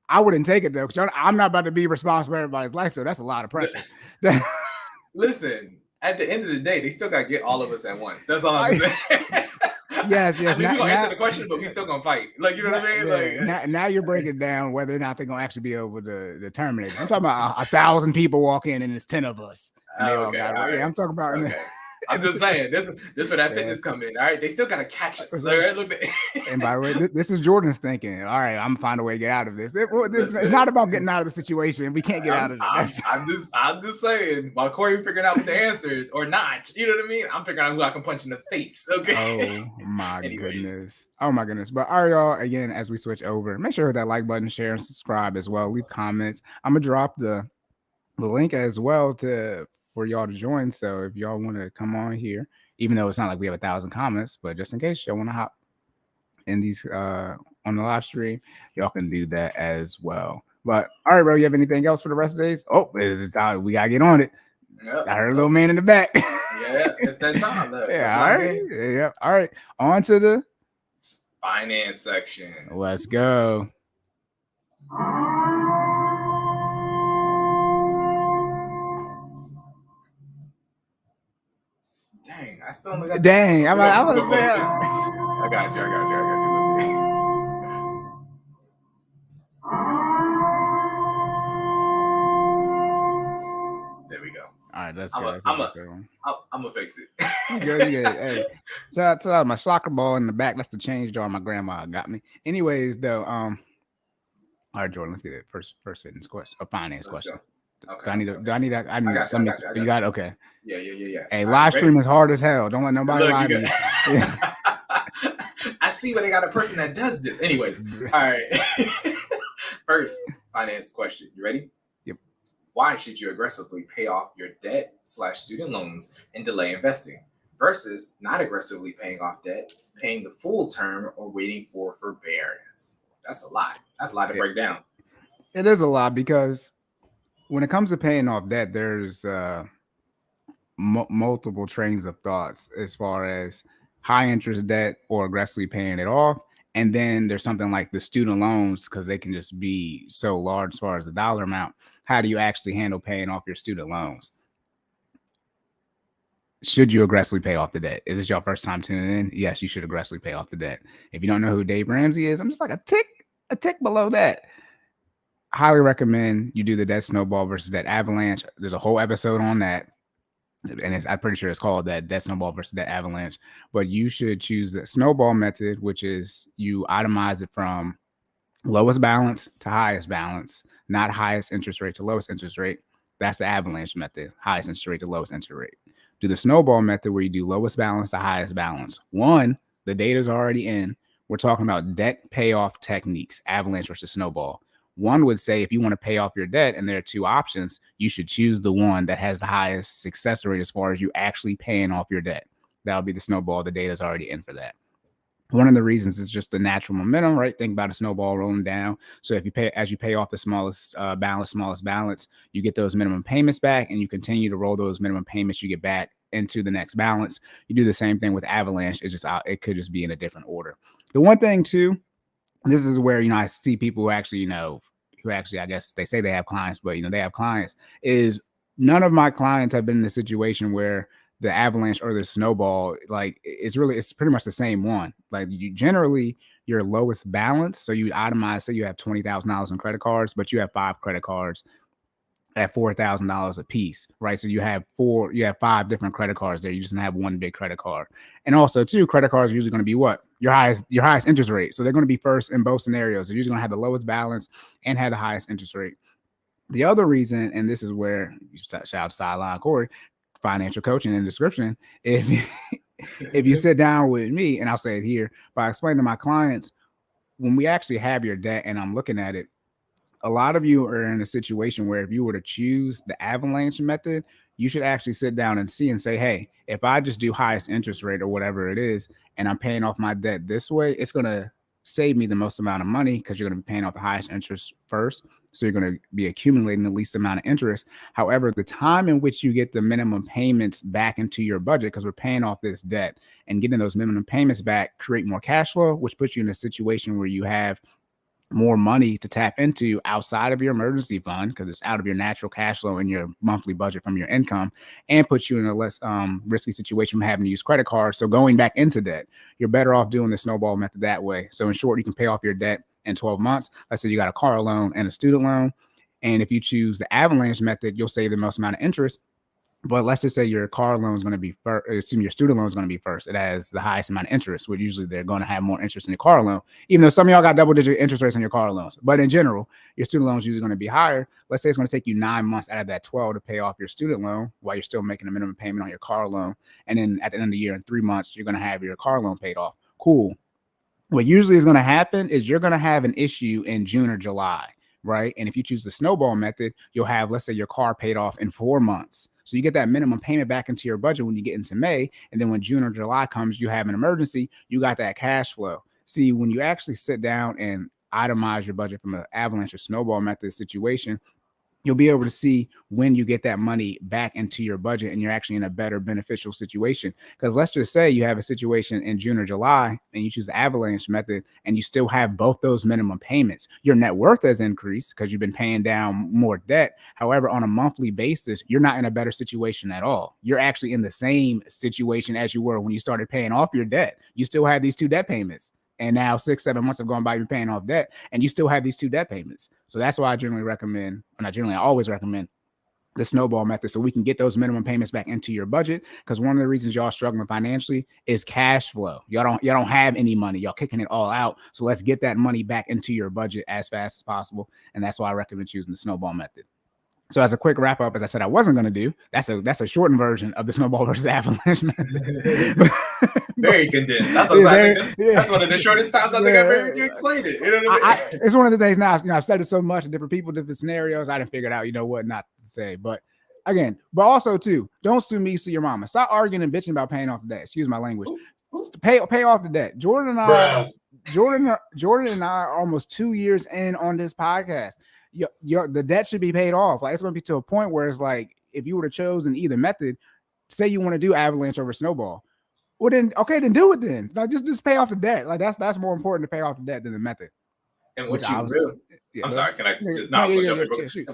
I wouldn't take it though, because I'm not about to be responsible for everybody's life. So that's a lot of pressure. Listen. At the end of the day, they still gotta get all of us at once. That's all I'm saying. Yes. I mean, we gonna answer the question, but we still gonna fight. Like, you know what I mean? Like, now you're breaking down whether or not they're gonna actually be able to terminate it. I'm talking about 1,000 people walk in and it's 10 of us. Okay. I'm talking about I'm just saying, this is where that fitness come in. All right, they still gotta catch us. All right, look. And by the way, this is Jordan's thinking. All right, I'm gonna find a way to get out of this. It's not about getting out of the situation. We can't get out of it. I'm just saying. While Corey figuring out what the answer is or not, you know what I mean? I'm figuring out who I can punch in the face. Okay. Oh my goodness. Oh my goodness. But all right, y'all. Again, as we switch over, make sure to hit that like button, share, and subscribe as well. Leave comments. I'm gonna drop the link as well for y'all to join. So if y'all want to come on here, even though it's not like we have 1,000 comments, but just in case y'all want to hop in these on the live stream, y'all can do that as well. But all right, bro, you have anything else for the rest of the days? Oh, it's time. We gotta get on it. Yep. I heard a little man in the back. Yeah, it's that time. Look, yeah, all right. Yeah, all right. On to the finance section. Let's go. Dang, I still only got. Dang, I was saying. I got you. There we go. All right, let's go. I'm gonna fix it. You good. Hey, shout out to my soccer ball in the back. That's the change jar my grandma got me. Anyways, though, all right, Jordan, let's get it. First fitness question, a finance question. Go. Okay. Do I need that? You got it? Okay. Yeah. Hey, live stream is hard as hell. Don't let nobody lie to you. I see where they got a person that does this. Anyways, all right. First finance question. You ready? Yep. Why should you aggressively pay off your debt / student loans and delay investing versus not aggressively paying off debt, paying the full term, or waiting for forbearance? That's a lot. That's a lot to break down. It is a lot because when it comes to paying off debt, there's multiple trains of thoughts as far as high interest debt or aggressively paying it off. And then there's something like the student loans, because they can just be so large as far as the dollar amount. How do you actually handle paying off your student loans? Should you aggressively pay off the debt? If it's your first time tuning in, yes, you should aggressively pay off the debt. If you don't know who Dave Ramsey is, I'm just like a tick below that. Highly recommend you do the debt snowball versus debt avalanche. There's a whole episode on that. And I'm pretty sure it's called that debt snowball versus debt avalanche. But you should choose the snowball method, which is you itemize it from lowest balance to highest balance, not highest interest rate to lowest interest rate. That's the avalanche method, highest interest rate to lowest interest rate. Do the snowball method where you do lowest balance to highest balance. One, the data's already in. We're talking about debt payoff techniques, avalanche versus snowball. One would say if you want to pay off your debt and there are two options, you should choose the one that has the highest success rate as far as you actually paying off your debt. That'll be the snowball. The data's already in for that. One of the reasons is just the natural momentum, right? Think about a snowball rolling down. So if you pay off the smallest balance, you get those minimum payments back and you continue to roll those minimum payments you get back into the next balance. You do the same thing with avalanche. It could just be in a different order. The one thing too, this is where, I see people who actually, I guess they say they have clients, but they have clients, is none of my clients have been in a situation where the avalanche or the snowball, like it's pretty much the same one. Like you generally your lowest balance. So you itemize, say you have $20,000 in credit cards, but you have 5 credit cards at $4,000 a piece, right? So you have 5 different credit cards there. You just don't have one big credit card. And also too, credit cards are usually going to be what? Your highest interest rate. So they're going to be first in both scenarios. They're usually going to have the lowest balance and have the highest interest rate. The other reason, and this is where you shout out Sideline Cory, financial coaching in the description. If you sit down with me, and I'll say it here, by explaining to my clients, when we actually have your debt and I'm looking at it, a lot of you are in a situation where if you were to choose the avalanche method, you should actually sit down and see and say, hey, if I just do highest interest rate or whatever it is, and I'm paying off my debt this way, it's going to save me the most amount of money because you're going to be paying off the highest interest first. So you're going to be accumulating the least amount of interest. However, the time in which you get the minimum payments back into your budget, because we're paying off this debt and getting those minimum payments back, create more cash flow, which puts you in a situation where you have more money to tap into outside of your emergency fund because it's out of your natural cash flow and your monthly budget from your income, and puts you in a less risky situation from having to use credit cards. So going back into debt, you're better off doing the snowball method that way. So in short, you can pay off your debt in 12 months. Let's say you got a car loan and a student loan. And if you choose the avalanche method, you'll save the most amount of interest. But let's just say your car loan is going to be first. Your student loan is going to be first. It has the highest amount of interest, where usually they're going to have more interest in your car loan, even though some of y'all got double-digit interest rates on your car loans. But in general, your student loan is usually going to be higher. Let's say it's going to take you 9 months out of that 12 to pay off your student loan while you're still making a minimum payment on your car loan. And then at the end of the year, in 3 months, you're going to have your car loan paid off. Cool. What usually is going to happen is you're going to have an issue in June or July, right? And if you choose the snowball method, you'll have, let's say, your car paid off in 4 months. So you get that minimum payment back into your budget when you get into May. And then when June or July comes, you have an emergency, you got that cash flow. See, when you actually sit down and itemize your budget from an avalanche or snowball method situation, you'll be able to see when you get that money back into your budget and you're actually in a better beneficial situation. Because let's just say you have a situation in June or July and you choose the avalanche method and you still have both those minimum payments. Your net worth has increased because you've been paying down more debt. However, on a monthly basis, you're not in a better situation at all. You're actually in the same situation as you were when you started paying off your debt. You still have these 2 debt payments. And now 6-7 months have gone by, you're paying off debt, and you still have these 2 debt payments. So that's why I generally recommend, I always recommend the snowball method, so we can get those minimum payments back into your budget. Because one of the reasons y'all struggling financially is cash flow. Y'all don't have any money. Y'all kicking it all out. So let's get that money back into your budget as fast as possible. And that's why I recommend choosing the snowball method. So as a quick wrap up, as I said, I wasn't going to do, that's a shortened version of the snowball versus avalanche method. Very condensed. That's one of the shortest times I think I've ever heard you explain it. You know what I mean? It's one of the things now, I've said it so much in different people, different scenarios, I didn't figure it out, what not to say. But again, also too, don't sue me, sue your mama. Stop arguing and bitching about paying off the debt. Excuse my language. Pay off the debt. Jordan and I are almost 2 years in on this podcast. The debt should be paid off. Like, it's going to be to a point where it's like, if you would have chosen either method, say you want to do avalanche over snowball, well then do it then. Like, just pay off the debt. Like, that's more important to pay off the debt than the method. And what sorry, can I just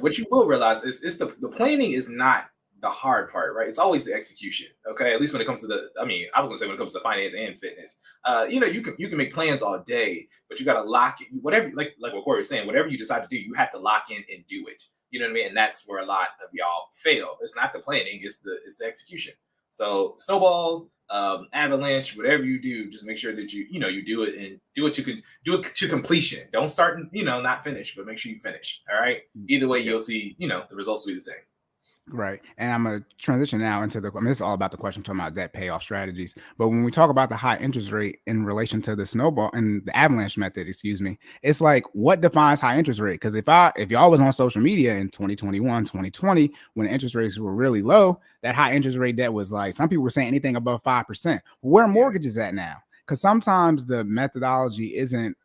what you will realize is the planning is not the hard part, right? It's always the execution. Okay, at least when it comes to I was gonna say when it comes to finance and fitness, you can make plans all day, but you got to lock it. Whatever, like what Cory was saying, whatever you decide to do, you have to lock in and do it. You know what I mean? And that's where a lot of y'all fail. It's not the planning; it's the execution. So snowball, avalanche, whatever you do, just make sure that you do it and do it to completion. Don't start and not finish, but make sure you finish. All right. Either way, you'll see the results will be the same. Right. And I'm going to transition now into this is all about the question talking about debt payoff strategies. But when we talk about the high interest rate in relation to the snowball and the avalanche method, it's like, what defines high interest rate? Because if y'all was on social media in 2021, 2020, when interest rates were really low, that high interest rate debt was like, some people were saying anything above 5%. Where are mortgages at now? Because sometimes the methodology isn't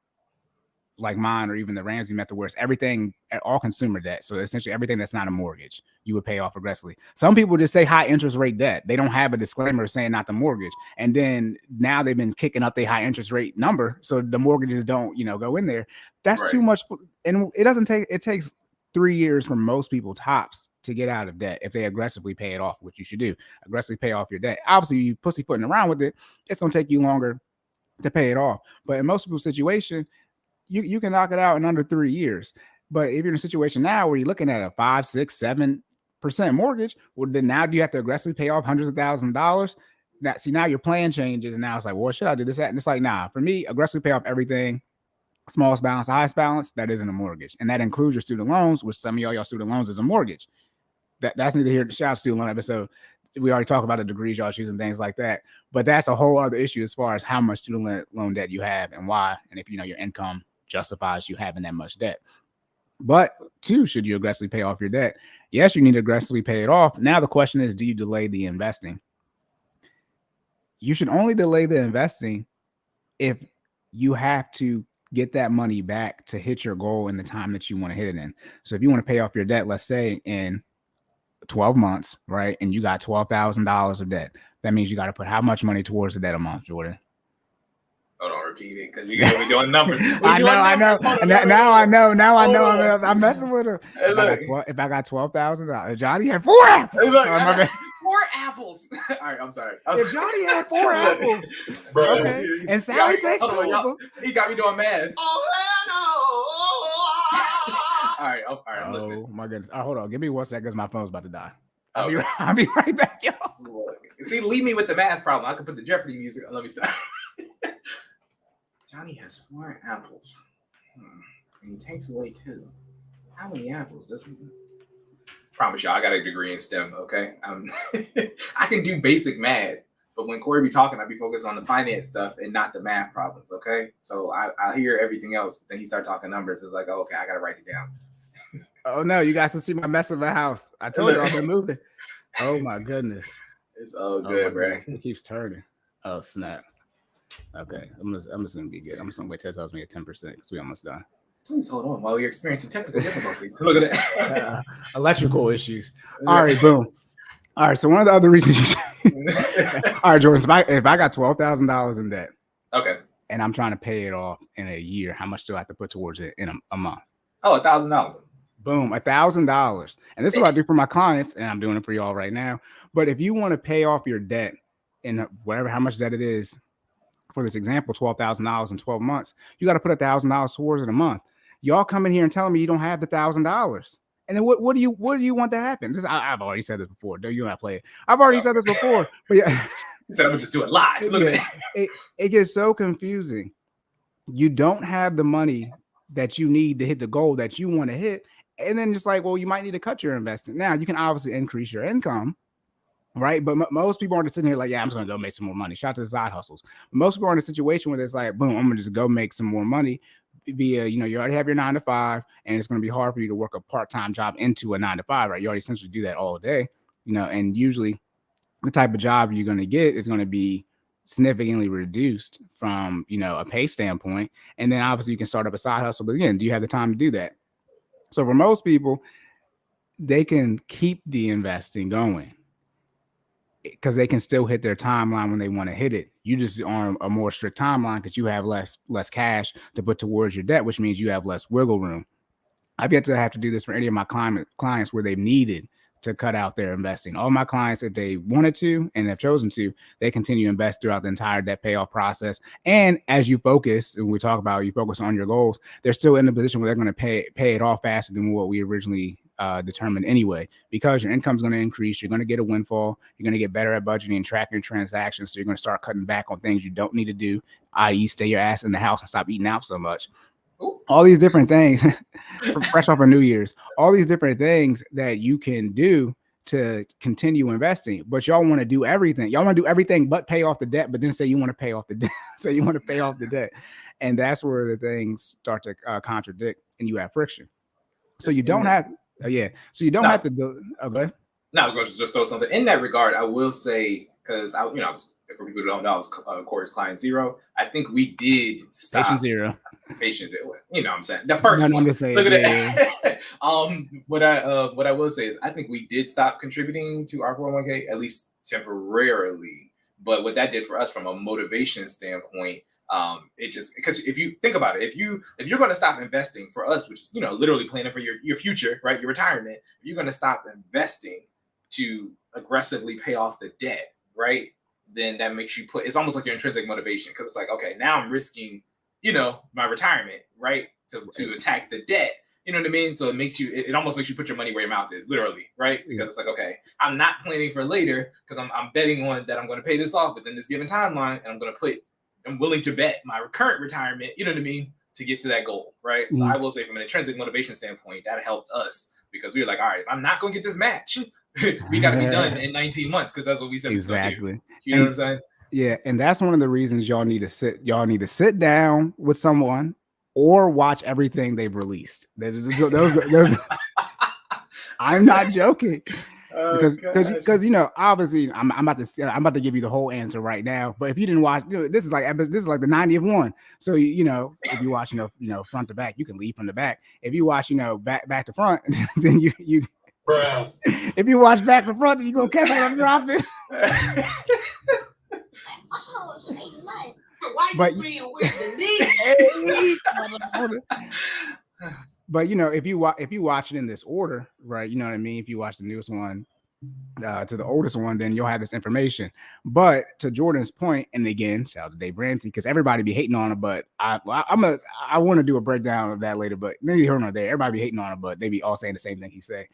like mine or even the Ramsey method, where it's everything, all consumer debt. So essentially everything that's not a mortgage, you would pay off aggressively. Some people just say high interest rate debt. They don't have a disclaimer saying not the mortgage. And then now they've been kicking up their high interest rate number, so the mortgages don't, go in there. That's too much. And it takes 3 years for most people tops to get out of debt if they aggressively pay it off, which you should do. Aggressively pay off your debt. Obviously, you pussyfooting around with it, it's going to take you longer to pay it off. But in most people's situation, you can knock it out in under 3 years. But if you're in a situation now where you're looking at a 5, 6, 7% mortgage, well, then now do you have to aggressively pay off hundreds of thousands of dollars? Now your plan changes, and now it's like, well, should I do this, that? And it's like, nah, for me, aggressively pay off everything, smallest balance, highest balance, that isn't a mortgage. And that includes your student loans, which some of y'all student loans is a mortgage. That's neither here. Shout out student loan episode. We already talked about the degrees y'all choose and things like that. But that's a whole other issue as far as how much student loan debt you have and why, and if your income justifies you having that much debt. But two, should you aggressively pay off your debt? Yes, you need to aggressively pay it off. Now the question is, do you delay the investing? You should only delay the investing if you have to get that money back to hit your goal in the time that you want to hit it in. So if you want to pay off your debt, let's say in 12 months, right? And you got $12,000 of debt. That means you got to put how much money towards the debt a month, Jordan? Hold on, repeat it, because you're gonna be doing numbers. I know. Now I know. I'm messing with her. If I got $12,000, Johnny had 4 apples. 4 apples. All right, I'm sorry. If Johnny had 4 apples, okay, and Sally takes 2 of them. He got me doing math. All right, I'm listening. Oh my goodness. Hold on, give me 1 second, because my phone's about to die. I'll be right back, y'all. Look, see, leave me with the math problem. I could put the Jeopardy music. Let me stop. Johnny has 4 apples. And he takes away 2. How many apples does he? Promise y'all, I got a degree in STEM, okay? I can do basic math, but when Cory be talking, I be focused on the finance stuff and not the math problems, okay? So I hear everything else. Then he start talking numbers. It's like, oh, okay, I got to write it down. Oh, no, you guys can see my mess of a house. I told you I've been moving. Oh, my goodness. It's all good, bro. It keeps turning. Oh, snap. Okay, I'm just gonna be good. I'm just gonna wait till it tells me at 10% because we almost done. Please hold on while you're experiencing technical difficulties. Look at that. Electrical issues. All right, boom. All right, so one of the other reasons all right, Jordan, if I got $12,000 in debt, okay, and I'm trying to pay it off in a year, how much do I have to put towards it in a month? Oh, $1,000. Boom, $1,000. And this is what I do for my clients, and I'm doing it for y'all right now. But if you want to pay off your debt in whatever how much debt it is, for this example, $12,000 in 12 months, you got to put $1,000 towards it a month. Y'all come in here and telling me you don't have the $1,000. And then what do you want to happen? I've already said this before. Do you not play it? I've already said this before. But yeah, he said I'm gonna just do it live. Look at that. It gets so confusing. You don't have the money that you need to hit the goal that you want to hit. And then just like, well, you might need to cut your investment. Now you can obviously increase your income, right? But most people aren't sitting here like, yeah, I'm just gonna go make some more money. Shout out to the side hustles. But most people are in a situation where it's like, boom, I'm gonna just go make some more money via, you already have your 9 to 5, and it's gonna be hard for you to work a part-time job into a 9 to 5, right? You already essentially do that all day, and usually the type of job you're gonna get is gonna be significantly reduced from, a pay standpoint. And then obviously you can start up a side hustle. But again, do you have the time to do that? So for most people, they can keep the investing going because they can still hit their timeline when they want to hit it. You just on a more strict timeline because you have less cash to put towards your debt, which means you have less wiggle room. I've yet to have to do this for any of my clients where they've needed to cut out their investing. All my clients, if they wanted to and have chosen to, they continue to invest throughout the entire debt payoff process. And as you focus, and we talk about you focus on your goals, they're still in a position where they're going to pay it off faster than what we originally determined anyway, because your income is going to increase. You're going to get a windfall. You're going to get better at budgeting and tracking your transactions. So you're going to start cutting back on things you don't need to do, i.e. stay your ass in the house and stop eating out so much. All these different things, fresh off of New Year's, all these different things that you can do to continue investing. But y'all want to do everything. Y'all want to do everything but pay off the debt, but then say you want to pay off the debt. So you want to pay off the debt. And that's where the things start to contradict and you have friction. So you don't have, so you don't have to do, okay. No, I was going to just throw something in that regard. I will say, because I was, for people who don't know, I was Cory's client 0. I think we did stop. Patient 0. Patience, what I'm saying. The first one. Look at that. What I will say is I think we did stop contributing to our 401k, at least temporarily. But what that did for us from a motivation standpoint, it just, because if you think about it, if you're going to stop investing for us, which is literally planning for your future, right, your retirement, if you're going to stop investing to aggressively pay off the debt, right, then that makes you it's almost like your intrinsic motivation, because it's like, okay, now I'm risking my retirement, right, to attack the debt. You know what I mean? So it almost makes you put your money where your mouth is, literally, right? Because it's like, okay, I'm not planning for later because I'm betting on that I'm going to pay this off within this given timeline, and I'm willing to bet my current retirement, you know what I mean, to get to that goal, right? So I will say from an intrinsic motivation standpoint, that helped us because we were like, all right, if I'm not going to get this match, we got to be done in 19 months because that's what we said. Exactly. You know what I'm saying? Yeah, and that's one of the reasons y'all need to sit down with someone or watch everything they've released. Those I'm not joking. Because obviously I'm about to give you the whole answer right now. But if you didn't watch, this is like the 90th one. So if you watch front to back, you can leave from the back. If you watch back to front, then you if you watch back to front, you gonna catch what I'm dropping. But if you watch it in this order, right? You know what I mean? If you watch the newest one to the oldest one, then you'll have this information. But to Jordan's point, and again, shout out to Dave Ramsey, because everybody be hating on it, but I want to do a breakdown of that later. But neither here nor there. Everybody be hating on it, but they be all saying the same thing he say.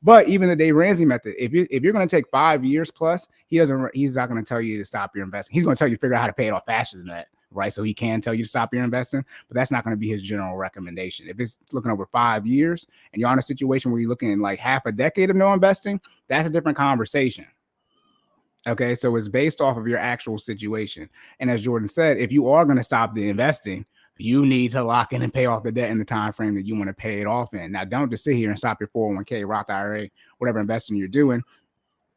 But even the Dave Ramsey method, if you're going to take 5 years plus, he's not going to tell you to stop your investing. He's going to tell you to figure out how to pay it off faster than that, right? So he can tell you to stop your investing, but that's not going to be his general recommendation. If it's looking over 5 years and you're on a situation where you're looking at like half a decade of no investing, that's a different conversation. Okay, so it's based off of your actual situation. And as Jordan said, if you are going to stop the investing, you need to lock in and pay off the debt in the time frame that you want to pay it off in. Now, don't just sit here and stop your 401k, Roth IRA, whatever investing you're doing,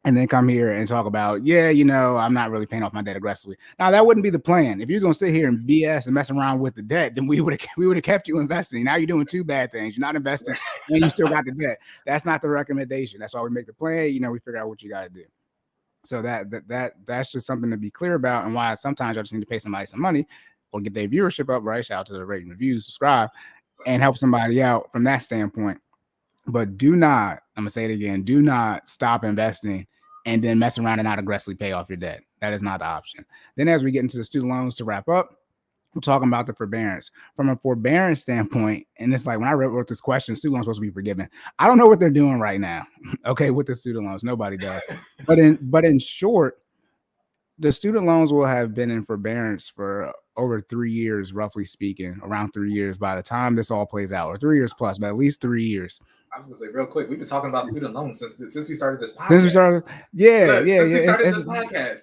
and then come here and talk about, I'm not really paying off my debt aggressively. Now, that wouldn't be the plan. If you're going to sit here and BS and mess around with the debt, then we would have kept you investing. Now you're doing two bad things. You're not investing and you still got the debt. That's not the recommendation. That's why we make the plan. We figure out what you got to do. So that's just something to be clear about, and why sometimes I just need to pay somebody some money or get their viewership up, right? Shout out to the rating, reviews, subscribe, and help somebody out from that standpoint. But do not, I'm gonna say it again, do not stop investing and then mess around and not aggressively pay off your debt. That is not the option. Then as we get into the student loans to wrap up, we're talking about the forbearance. From a forbearance standpoint, and it's like when I wrote this question, student loans supposed to be forgiven. I don't know what they're doing right now, okay, with the student loans. Nobody does. But in short, the student loans will have been in forbearance for over 3 years, roughly speaking, around 3 years by the time this all plays out, or 3 years plus, but at least 3 years. I was gonna say real quick, we've been talking about student loans since we started this podcast. Since we started, Since we started this podcast,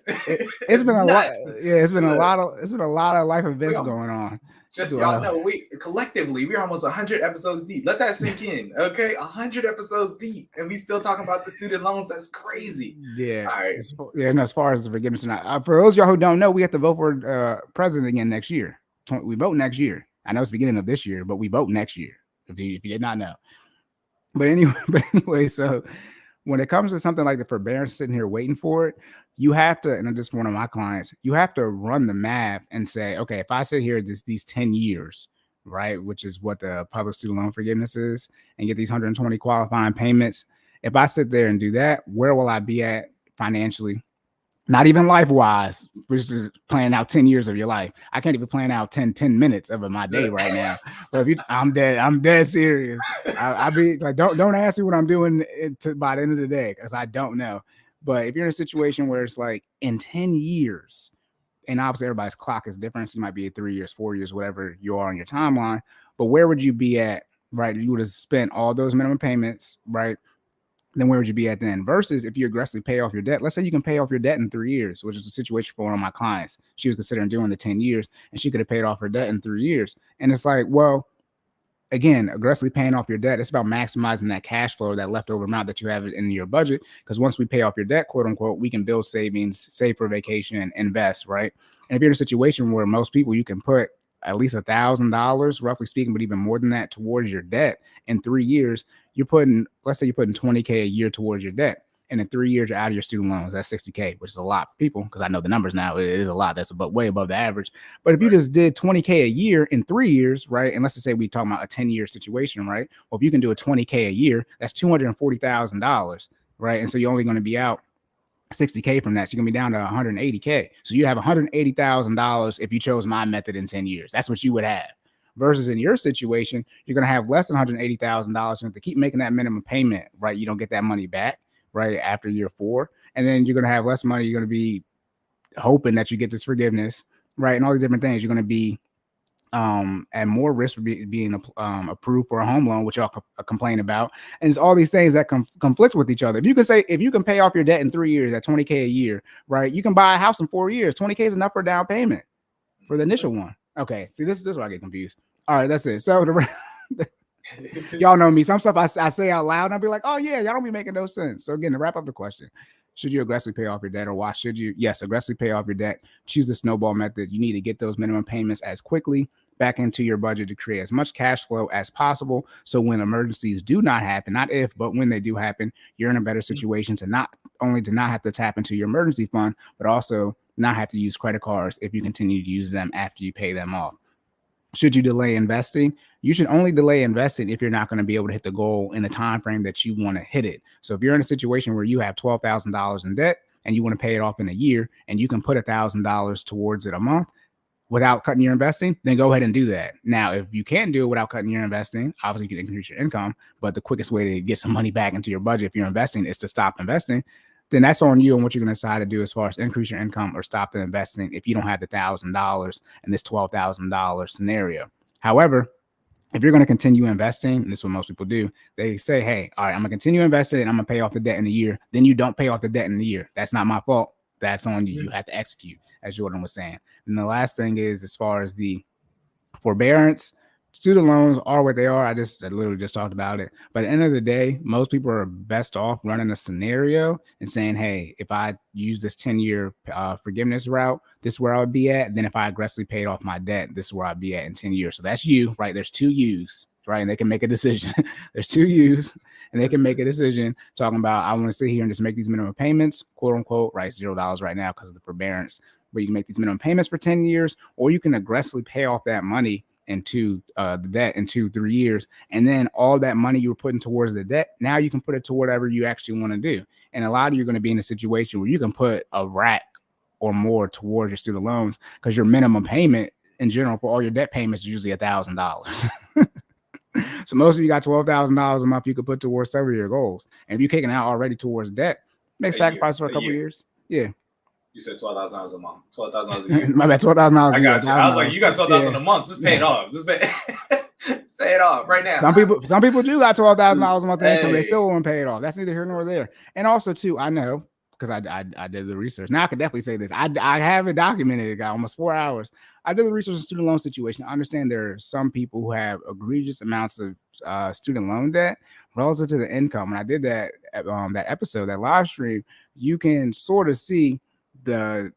it's been a lot. Yeah, it's been a lot of life events going on. Just y'all know, we collectively we're almost 100 episodes deep. Let that sink in, okay? 100 episodes deep, and we still talking about the student loans. That's crazy. Yeah. All right. And as far as the forgiveness or not, for those of y'all who don't know, we have to vote for president again next year. We vote next year. I know it's the beginning of this year, but we vote next year. If you did not know. But anyway, so when it comes to something like the forbearance, sitting here waiting for it, you have to, and just one of my clients, you have to run the math and say, okay, if I sit here these 10 years, right, which is what the public student loan forgiveness is, and get these 120 qualifying payments, if I sit there and do that, where will I be at financially? Not even life-wise, we're just planning out 10 years of your life. I can't even plan out 10 minutes of my day right now. But I'm dead serious. I be like, don't ask me what I'm doing by the end of the day, because I don't know. But if you're in a situation where it's like in 10 years, and obviously everybody's clock is different, so you might be at 3 years, 4 years, whatever you are on your timeline. But where would you be at, right? You would have spent all those minimum payments, right? Then where would you be at then? Versus if you aggressively pay off your debt. Let's say you can pay off your debt in 3 years, which is the situation for one of my clients. She was considering doing the 10 years, and she could have paid off her debt in 3 years. And it's like, well, again, aggressively paying off your debt, it's about maximizing that cash flow, that leftover amount that you have in your budget. Because once we pay off your debt, quote unquote, we can build savings, save for vacation, and invest, right? And if you're in a situation where most people, you can put at least $1,000, roughly speaking, but even more than that towards your debt in 3 years, let's say you're putting $20K a year towards your debt. And in 3 years, you're out of your student loans. That's $60K, which is a lot for people, because I know the numbers now. It is a lot. That's way above the average. But if you just did $20K a year in 3 years, right? And let's just say we talking about a 10-year situation, right? Well, if you can do a $20K a year, that's $240,000, right? And so you're only going to be out $60K from that. So you're gonna be down to $180K. So you have $180,000 if you chose my method in 10 years. That's what you would have. Versus in your situation, you're gonna have less than $180,000. You have to keep making that minimum payment, right? You don't get that money back, right, after year 4. And then you're gonna have less money. You're gonna be hoping that you get this forgiveness, right? And all these different things. You're gonna be and more risk for being approved for a home loan, which y'all complain about. And it's all these things that conflict with each other. If you can pay off your debt in 3 years at $20K a year, right? You can buy a house in 4 years. $20K is enough for a down payment for the initial one. Okay, see, this is where I get confused. All right, that's it. So y'all know me. Some stuff I say out loud and I'll be like, oh yeah, y'all don't be making no sense. So again, to wrap up the question, should you aggressively pay off your debt, or why should you? Yes, aggressively pay off your debt. Choose the snowball method. You need to get those minimum payments as quickly back into your budget to create as much cash flow as possible. So when emergencies do not happen, not if, but when they do happen, you're in a better situation to not have to tap into your emergency fund, but also not have to use credit cards if you continue to use them after you pay them off. Should you delay investing? You should only delay investing if you're not going to be able to hit the goal in the time frame that you want to hit it. So if you're in a situation where you have $12,000 in debt and you want to pay it off in a year, and you can put $1,000 towards it a month, without cutting your investing, then go ahead and do that. Now, if you can't do it without cutting your investing, obviously you can increase your income, but the quickest way to get some money back into your budget if you're investing is to stop investing. Then that's on you and what you're going to decide to do as far as increase your income or stop the investing if you don't have the $1,000 in this $12,000 scenario. However, if you're going to continue investing, and this is what most people do, they say, hey, all right, I'm going to continue investing and I'm going to pay off the debt in a year. Then you don't pay off the debt in a year. That's not my fault. That's on you. You have to execute, as Jordan was saying. And the last thing is, as far as the forbearance, student loans are what they are. I literally just talked about it. But at the end of the day, most people are best off running a scenario and saying, hey, if I use this 10-year forgiveness route, this is where I would be at. Then if I aggressively paid off my debt, this is where I'd be at in 10 years. So that's you, right? There's two yous, right? And they can make a decision. There's two yous, and they can make a decision talking about, I want to sit here and just make these minimum payments, quote unquote, right? $0 right now because of the forbearance. But you can make these minimum payments for 10 years, or you can aggressively pay off that money into the debt in 2-3 years. And then all that money you were putting towards the debt, now you can put it to whatever you actually want to do. And a lot of you are going to be in a situation where you can put a rack or more towards your student loans because your minimum payment in general for all your debt payments is usually $1,000. So most of you got $12,000 a month you could put towards several of your goals. And if you're kicking out already towards debt, make sacrifice for a couple years. Yeah. You said $12,000 a month. $12,000 a year. My bad, $12,000 a year. I got you. I was like, you got $12,000 a month. Just pay it off. Just pay it off right now. Some people do got $12,000 a month income. They still won't pay it off. That's neither here nor there. And also, too, I know because I did the research. Now I can definitely say this. I have it documented. It got almost 4 hours. I did the research on student loan situation. I understand there are some people who have egregious amounts of student loan debt relative to the income. When I did that episode, that live stream, you can sort of see the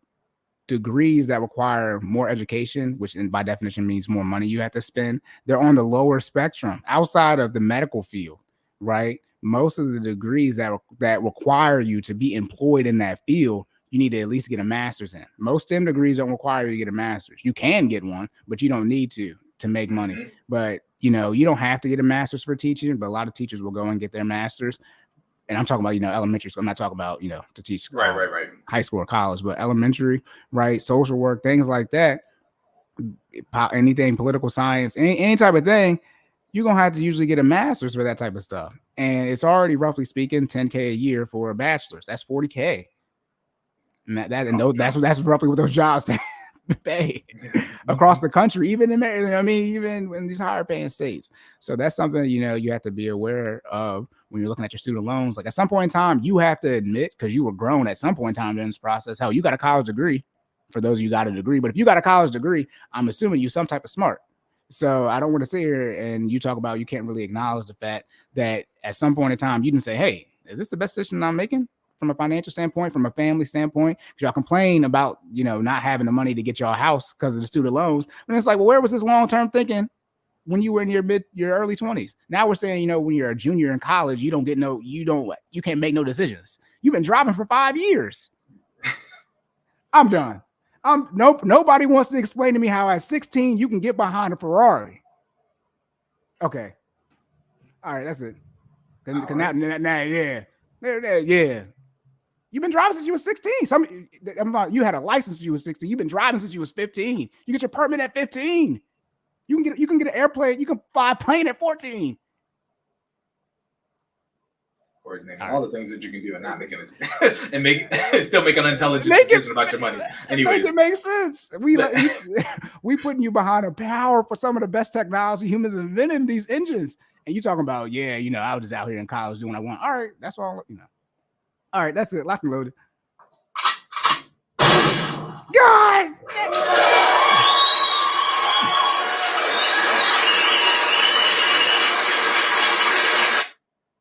degrees that require more education, which by definition means more money you have to spend. They're on the lower spectrum outside of the medical field, right? Most of the degrees that require you to be employed in that field, you need to at least get a master's in. Most STEM degrees don't require you to get a master's. You can get one, but you don't need to make money. Mm-hmm. But you don't have to get a master's for teaching, but a lot of teachers will go and get their master's. And I'm talking about, elementary school. I'm not talking about, to teach right. high school or college, but elementary, right? Social work, things like that. Anything, political science, any type of thing, you're going to have to usually get a master's for that type of stuff. And it's already, roughly speaking, $10K a year for a bachelor's. That's $40K. And that's roughly what those jobs pay across the country, even in even in these higher paying states. So that's something you have to be aware of when you're looking at your student loans. Like at some point in time, you have to admit, because you were grown at some point in time during this process, hell, you got a college degree. For those of you who got a degree, but if you got a college degree, I'm assuming you some type of smart. So I don't want to sit here and you talk about you can't really acknowledge the fact that at some point in time you didn't say, hey, is this the best decision I'm making? From a financial standpoint, from a family standpoint, because y'all complain about, not having the money to get y'all a house because of the student loans. And it's like, well, where was this long-term thinking when you were in your early 20s? Now we're saying, when you're a junior in college, you can't make no decisions. You've been driving for 5 years. I'm done. Nobody wants to explain to me how at 16 you can get behind a Ferrari. Okay. All right, that's it. Yeah. You've been driving since you were 16. You had a license since you were 16. You've been driving since you was 15. You get your permit at 15. You can get an airplane. You can fly a plane at 14. Or naming all the things that you can do and not making it and still make an intelligent decision about your money. Anyways, make it make sense. We putting you behind a power for some of the best technology humans invented these engines. And you talking about, I was just out here in college doing what I want. All right, that's all, All right, that's it. Lock and loaded. God!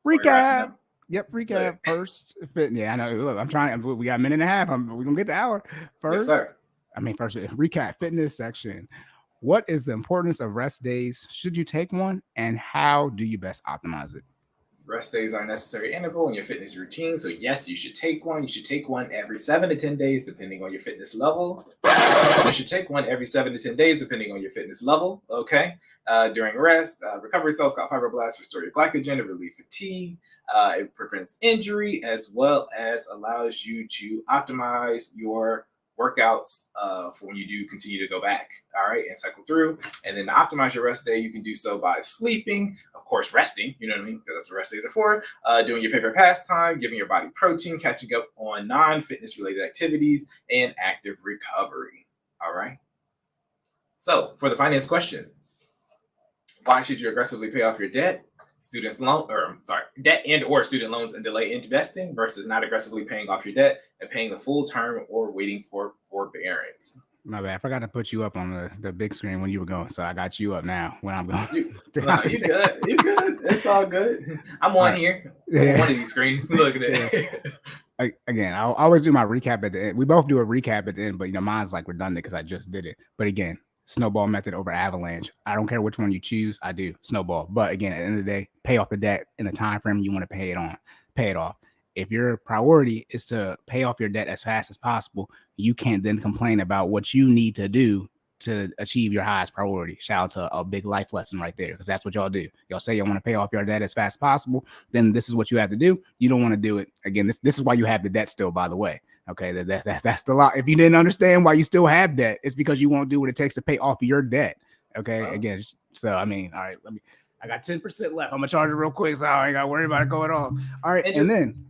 Recap. Yep, recap. First fit. Yeah, I know. Look, I'm trying. We got a minute and a half. We're going to get the hour. First, yes, sir. First, recap fitness section. What is the importance of rest days? Should you take one? And how do you best optimize it? Rest days are a necessary integral in your fitness routine. So yes, you should take one. You should take one every 7 to 10 days, depending on your fitness level. You should take one every 7 to 10 days, depending on your fitness level. Okay. During rest, recovery cells called fibroblasts restore your glycogen to relieve fatigue. It prevents injury as well as allows you to optimize your workouts for when you do continue to go back, all right, and cycle through. And then to optimize your rest day, you can do so by sleeping, of course, resting, you know what I mean, because that's what rest days are for, doing your favorite pastime, giving your body protein, catching up on non-fitness related activities, and active recovery, all right? So for the finance question, why should you aggressively pay off your debt? Debt and or student loans and delay investing versus not aggressively paying off your debt and paying the full term or waiting for forbearance. My bad. I forgot to put you up on the big screen when you were going, so I got you up now when I'm going. You good. You good. It's all good. I'm on here. I'm on one of these screens. Look at it. Again, I always do my recap at the end. We both do a recap at the end, but mine's like redundant because I just did it. But again, snowball method over avalanche. I don't care which one you choose. I do snowball. But again, at the end of the day, pay off the debt in the time frame you want to pay it off. If your priority is to pay off your debt as fast as possible, you can't then complain about what you need to do to achieve your highest priority. Shout out to a big life lesson right there, because that's what y'all do. Y'all say you want to pay off your debt as fast as possible, then this is what you have to do. You don't want to do it. Again, this is why you have the debt still, by the way. Okay, that's the lot. If you didn't understand why you still have debt, it's because you won't do what it takes to pay off your debt. Okay, wow. Again, so I mean, all right, I got 10% left. I'm gonna charge it real quick, so I ain't got to worry about it going off. All right, and then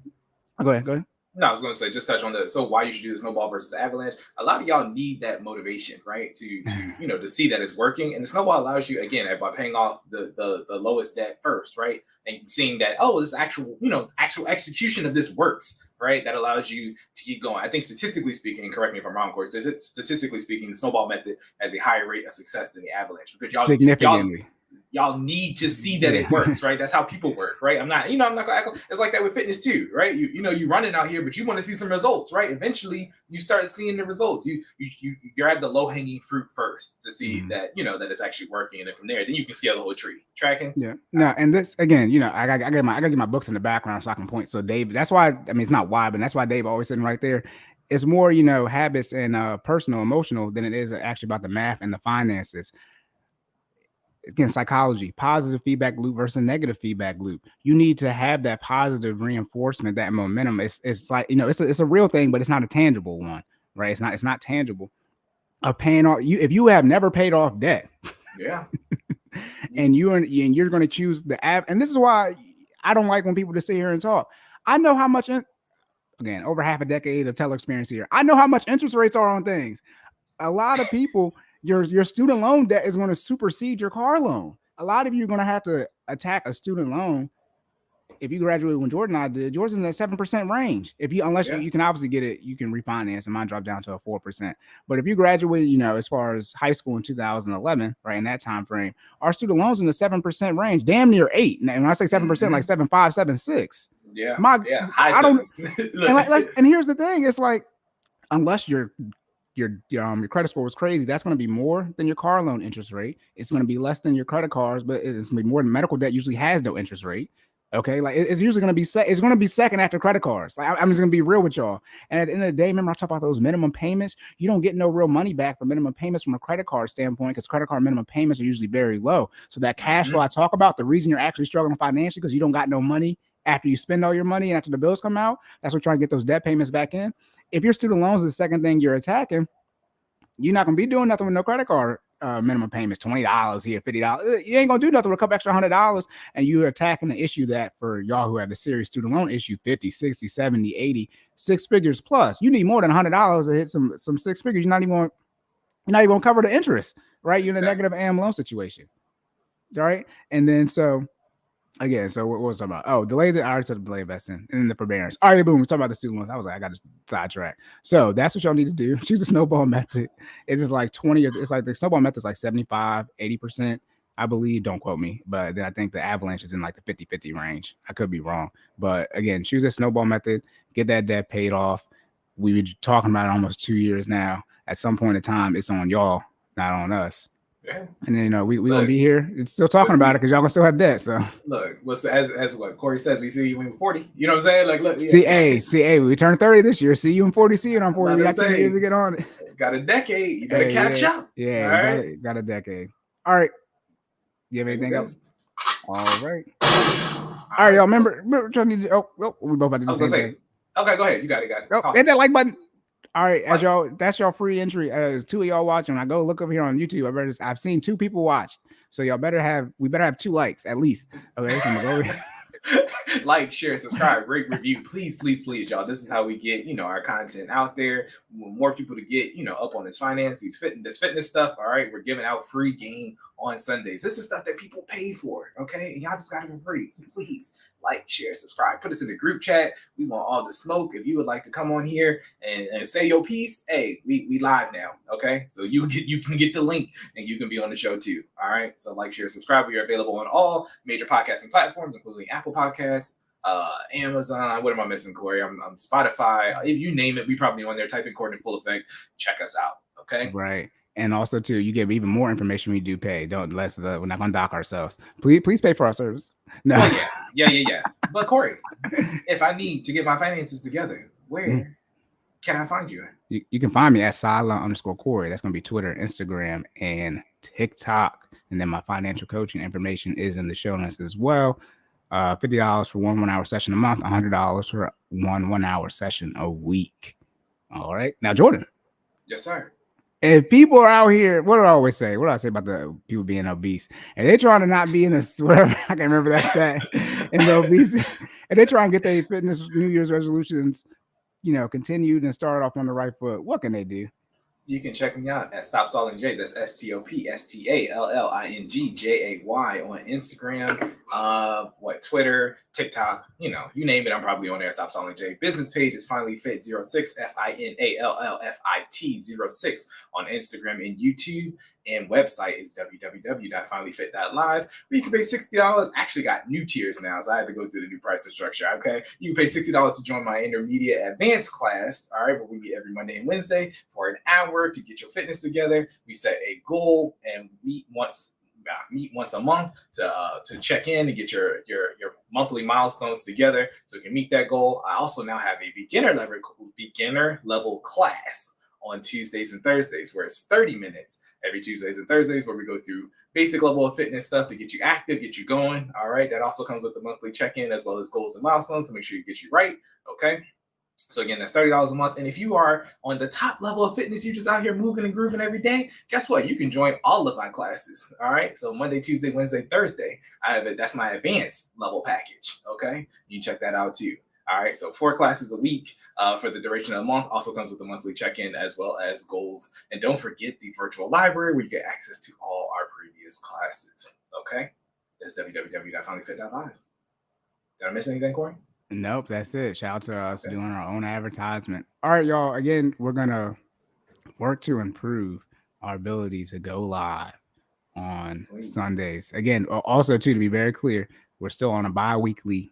go ahead. No, I was going to say, just touch on why you should do the snowball versus the avalanche. A lot of y'all need that motivation, right? To see that it's working. And the snowball allows you, again, by paying off the lowest debt first, right? And seeing that, this actual execution of this works, right? That allows you to keep going. I think statistically speaking, correct me if I'm wrong, Corey, statistically speaking, the snowball method has a higher rate of success than the avalanche. Because significantly. Y'all need to see that it works, right? That's how people work, right? I'm not gonna act. It's like that with fitness too, right? You running out here, but you want to see some results, right? Eventually, you start seeing the results. You grab the low hanging fruit first to see that that it's actually working, and then from there, then you can scale the whole tree. Tracking? Yeah. No, and this again, I gotta get my books in the background so I can point. So Dave, that's why. I mean, it's not why, but that's why Dave always sitting right there. It's more habits and personal, emotional than it is actually about the math and the finances. Again, psychology, positive feedback loop versus negative feedback loop. You need to have that positive reinforcement, that momentum. It's like, it's a real thing, but it's not a tangible one, right? It's not tangible. Paying off if you have never paid off debt, yeah, and you're going to choose the app. And this is why I don't like when people just sit here and talk. I know how much, again, over half a decade of teller experience here. I know how much interest rates are on things. A lot of people. Your student loan debt is going to supersede your car loan. A lot of you are going to have to attack a student loan. If you graduated when Jordan and I did, yours is in that 7% range. Unless you can obviously get it, you can refinance, and mine dropped down to a 4%. But if you graduated, as far as high school in 2011, right in that time frame, our student loans in the 7% range, damn near 8. And when I say 7%, like 7.5, 7.6. Yeah, I don't. and here's the thing: it's like unless your credit score was crazy, that's going to be more than your car loan interest rate. It's going to be less than your credit cards, but it's going to be more than medical debt usually has no interest rate. Okay, like it's usually going to be it's going to be second after credit cards. Like I'm just going to be real with y'all. And at the end of the day, remember I talk about those minimum payments. You don't get no real money back for minimum payments from a credit card standpoint, because credit card minimum payments are usually very low. So that cash flow I talk about, the reason you're actually struggling financially because you don't got no money after you spend all your money and after the bills come out, that's what you're trying to get those debt payments back in. If your student loans is the second thing you're attacking, you're not gonna be doing nothing with no credit card minimum payments, $20 here, $50. You ain't gonna do nothing with a couple extra $100, and you're attacking the issue that for y'all who have the serious student loan issue, 50, 60, 70, 80, 6 figures plus. You need more than $100 to hit some 6 figures. You're not even gonna cover the interest, right? You're in a negative AM loan situation. All right, and then again, so what was I talking about? Oh, I already said delay investing and then the forbearance. All right, boom, we're talking about the student loans. I was like, I got to sidetrack. So that's what y'all need to do. Choose the snowball method. It is like 20, it's like the snowball method is like 75, 80%, I believe. Don't quote me. But then I think the avalanche is in like the 50-50 range. I could be wrong. But again, choose the snowball method, get that debt paid off. We've been talking about it almost 2 years now. At some point in time, it's on y'all, not on us. Yeah. And then we gonna be here. It's still talking about it because y'all gonna still have debt. So look, as what Corey says, we see you in 40. You know what I'm saying? Like, look, see, we turned 30 this year. See you in 40. See you on 40. We got 10 years to get on it. Got a decade. You better catch up. Yeah, all right. Got a decade. All right. You have anything else? All right. All right, y'all. Remember we both about to do the same thing. Okay, go ahead. You got it. Oh, hit that like button. All right, as y'all, that's your free entry. As two of y'all watching, when I go look over here on YouTube, I've seen 2 people watch. So y'all better have 2 likes at least. Okay, so I'm gonna go Like, share, subscribe, rate, review. Please, please, please, y'all. This is how we get, our content out there. We want more people to get, up on this finance, this fitness stuff. All right. We're giving out free game on Sundays. This is stuff that people pay for. Okay. And y'all just got it for free. So please like, share, subscribe. Put us in the group chat. We want all the smoke. If you would like to come on here and say your piece, hey, we live now. Okay. So you can get the link and you can be on the show too. All right. So like, share, subscribe. We are available on all major podcasting platforms, including Apple Podcasts, Amazon. What am I missing, Corey? I'm Spotify. If you name it, we probably on there. Type in Cordan Full Effect. Check us out. Okay. Right. And also too, you get even more information we do pay. Don't less we're not gonna dock ourselves. Please pay for our service. No. Oh, yeah. But Corey, if I need to get my finances together, where can I find you? You can find me at _Corey. That's gonna be Twitter, Instagram, and TikTok. And then my financial coaching information is in the show notes as well. $50 for one 1-hour session a month, $100 for one 1-hour session a week. All right. Now, Jordan. Yes, sir. If people are out here, what do I always say? What do I say about the people being obese? And they're trying to not be in this, whatever, I can't remember that stat, in the obese, and they try and get their fitness New Year's resolutions, continued and started off on the right foot. What can they do? You can check me out at Stop Stalling J. That's STOPSTALLINGJAY on Instagram, Twitter, TikTok, you name it, I'm probably on there. Stop Stalling J. Business page is FinallyFit06, FINALLFIT06 on Instagram and YouTube. And website is www.finallyfit.live, where you can pay $60. Actually got new tiers now, so I had to go through the new pricing structure. Okay, you can pay $60 to join my intermediate advanced class. All right, where we meet every Monday and Wednesday for an hour to get your fitness together. We set a goal and meet once a month to check in and get your monthly milestones together, so we can meet that goal. I also now have a beginner level class on Tuesdays and Thursdays, where it's 30 minutes every Tuesdays and Thursdays, where we go through basic level of fitness stuff to get you active, get you going. All right. That also comes with the monthly check-in, as well as goals and milestones to make sure you get you right. Okay. So again, that's $30 a month. And if you are on the top level of fitness, you're just out here moving and grooving every day, guess what? You can join all of my classes. All right. So Monday, Tuesday, Wednesday, Thursday, that's my advanced level package. Okay. You can check that out too. All right, so 4 classes a week for the duration of the month. Also comes with a monthly check-in as well as goals. And don't forget the virtual library, where you get access to all our previous classes. Okay, that's www.finallyfit.live. Did I miss anything, Corey? Nope, that's it. Shout out to us doing our own advertisement. All right, y'all. Again, we're gonna work to improve our ability to go live on Sundays. Again, also too, to be very clear, we're still on a bi-weekly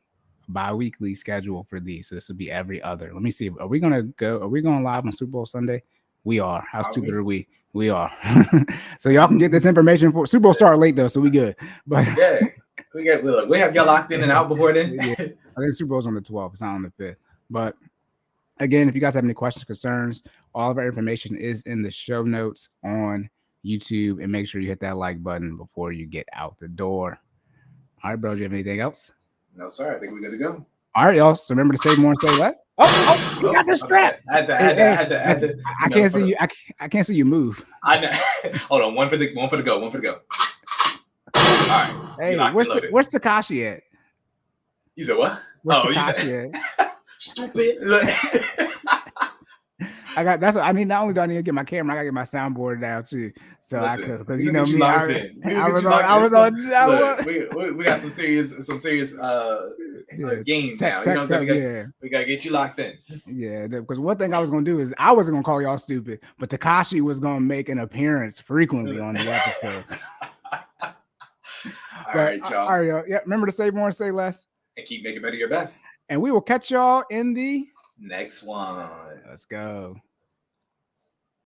schedule for these. So this will be every other. Let me see. Are we going live on Super Bowl Sunday? We are. How stupid are we? We are. So y'all can get this information for Super Bowl start late though, so we good. But yeah, we have y'all locked in and out before then. Yeah. I think Super Bowl's on the 12th. It's not on the 5th. But again, if you guys have any questions, concerns, all of our information is in the show notes on YouTube, and make sure you hit that like button before you get out the door. All right, bro. Do you have anything else? No, sir. I think we're good to go. All right, y'all. So remember to save more and save less. Oh, you got the strap. I had to. I can't see you. I can't see you move. I know. Hold on. One for the go. All right. Hey, where's Takashi at? You said what? Where's Takashi at? Stupid. Not only do I need to get my camera, I gotta get my soundboard down too. So because you know me, we got some serious games now. You know what I'm saying? We gotta get you locked in. Yeah, because one thing I was gonna do is I wasn't gonna call y'all stupid, but Takashi was gonna make an appearance frequently on the episode. All right, y'all. Yeah, remember to save more and say less. And keep making better your best. And we will catch y'all in the next one. Let's go.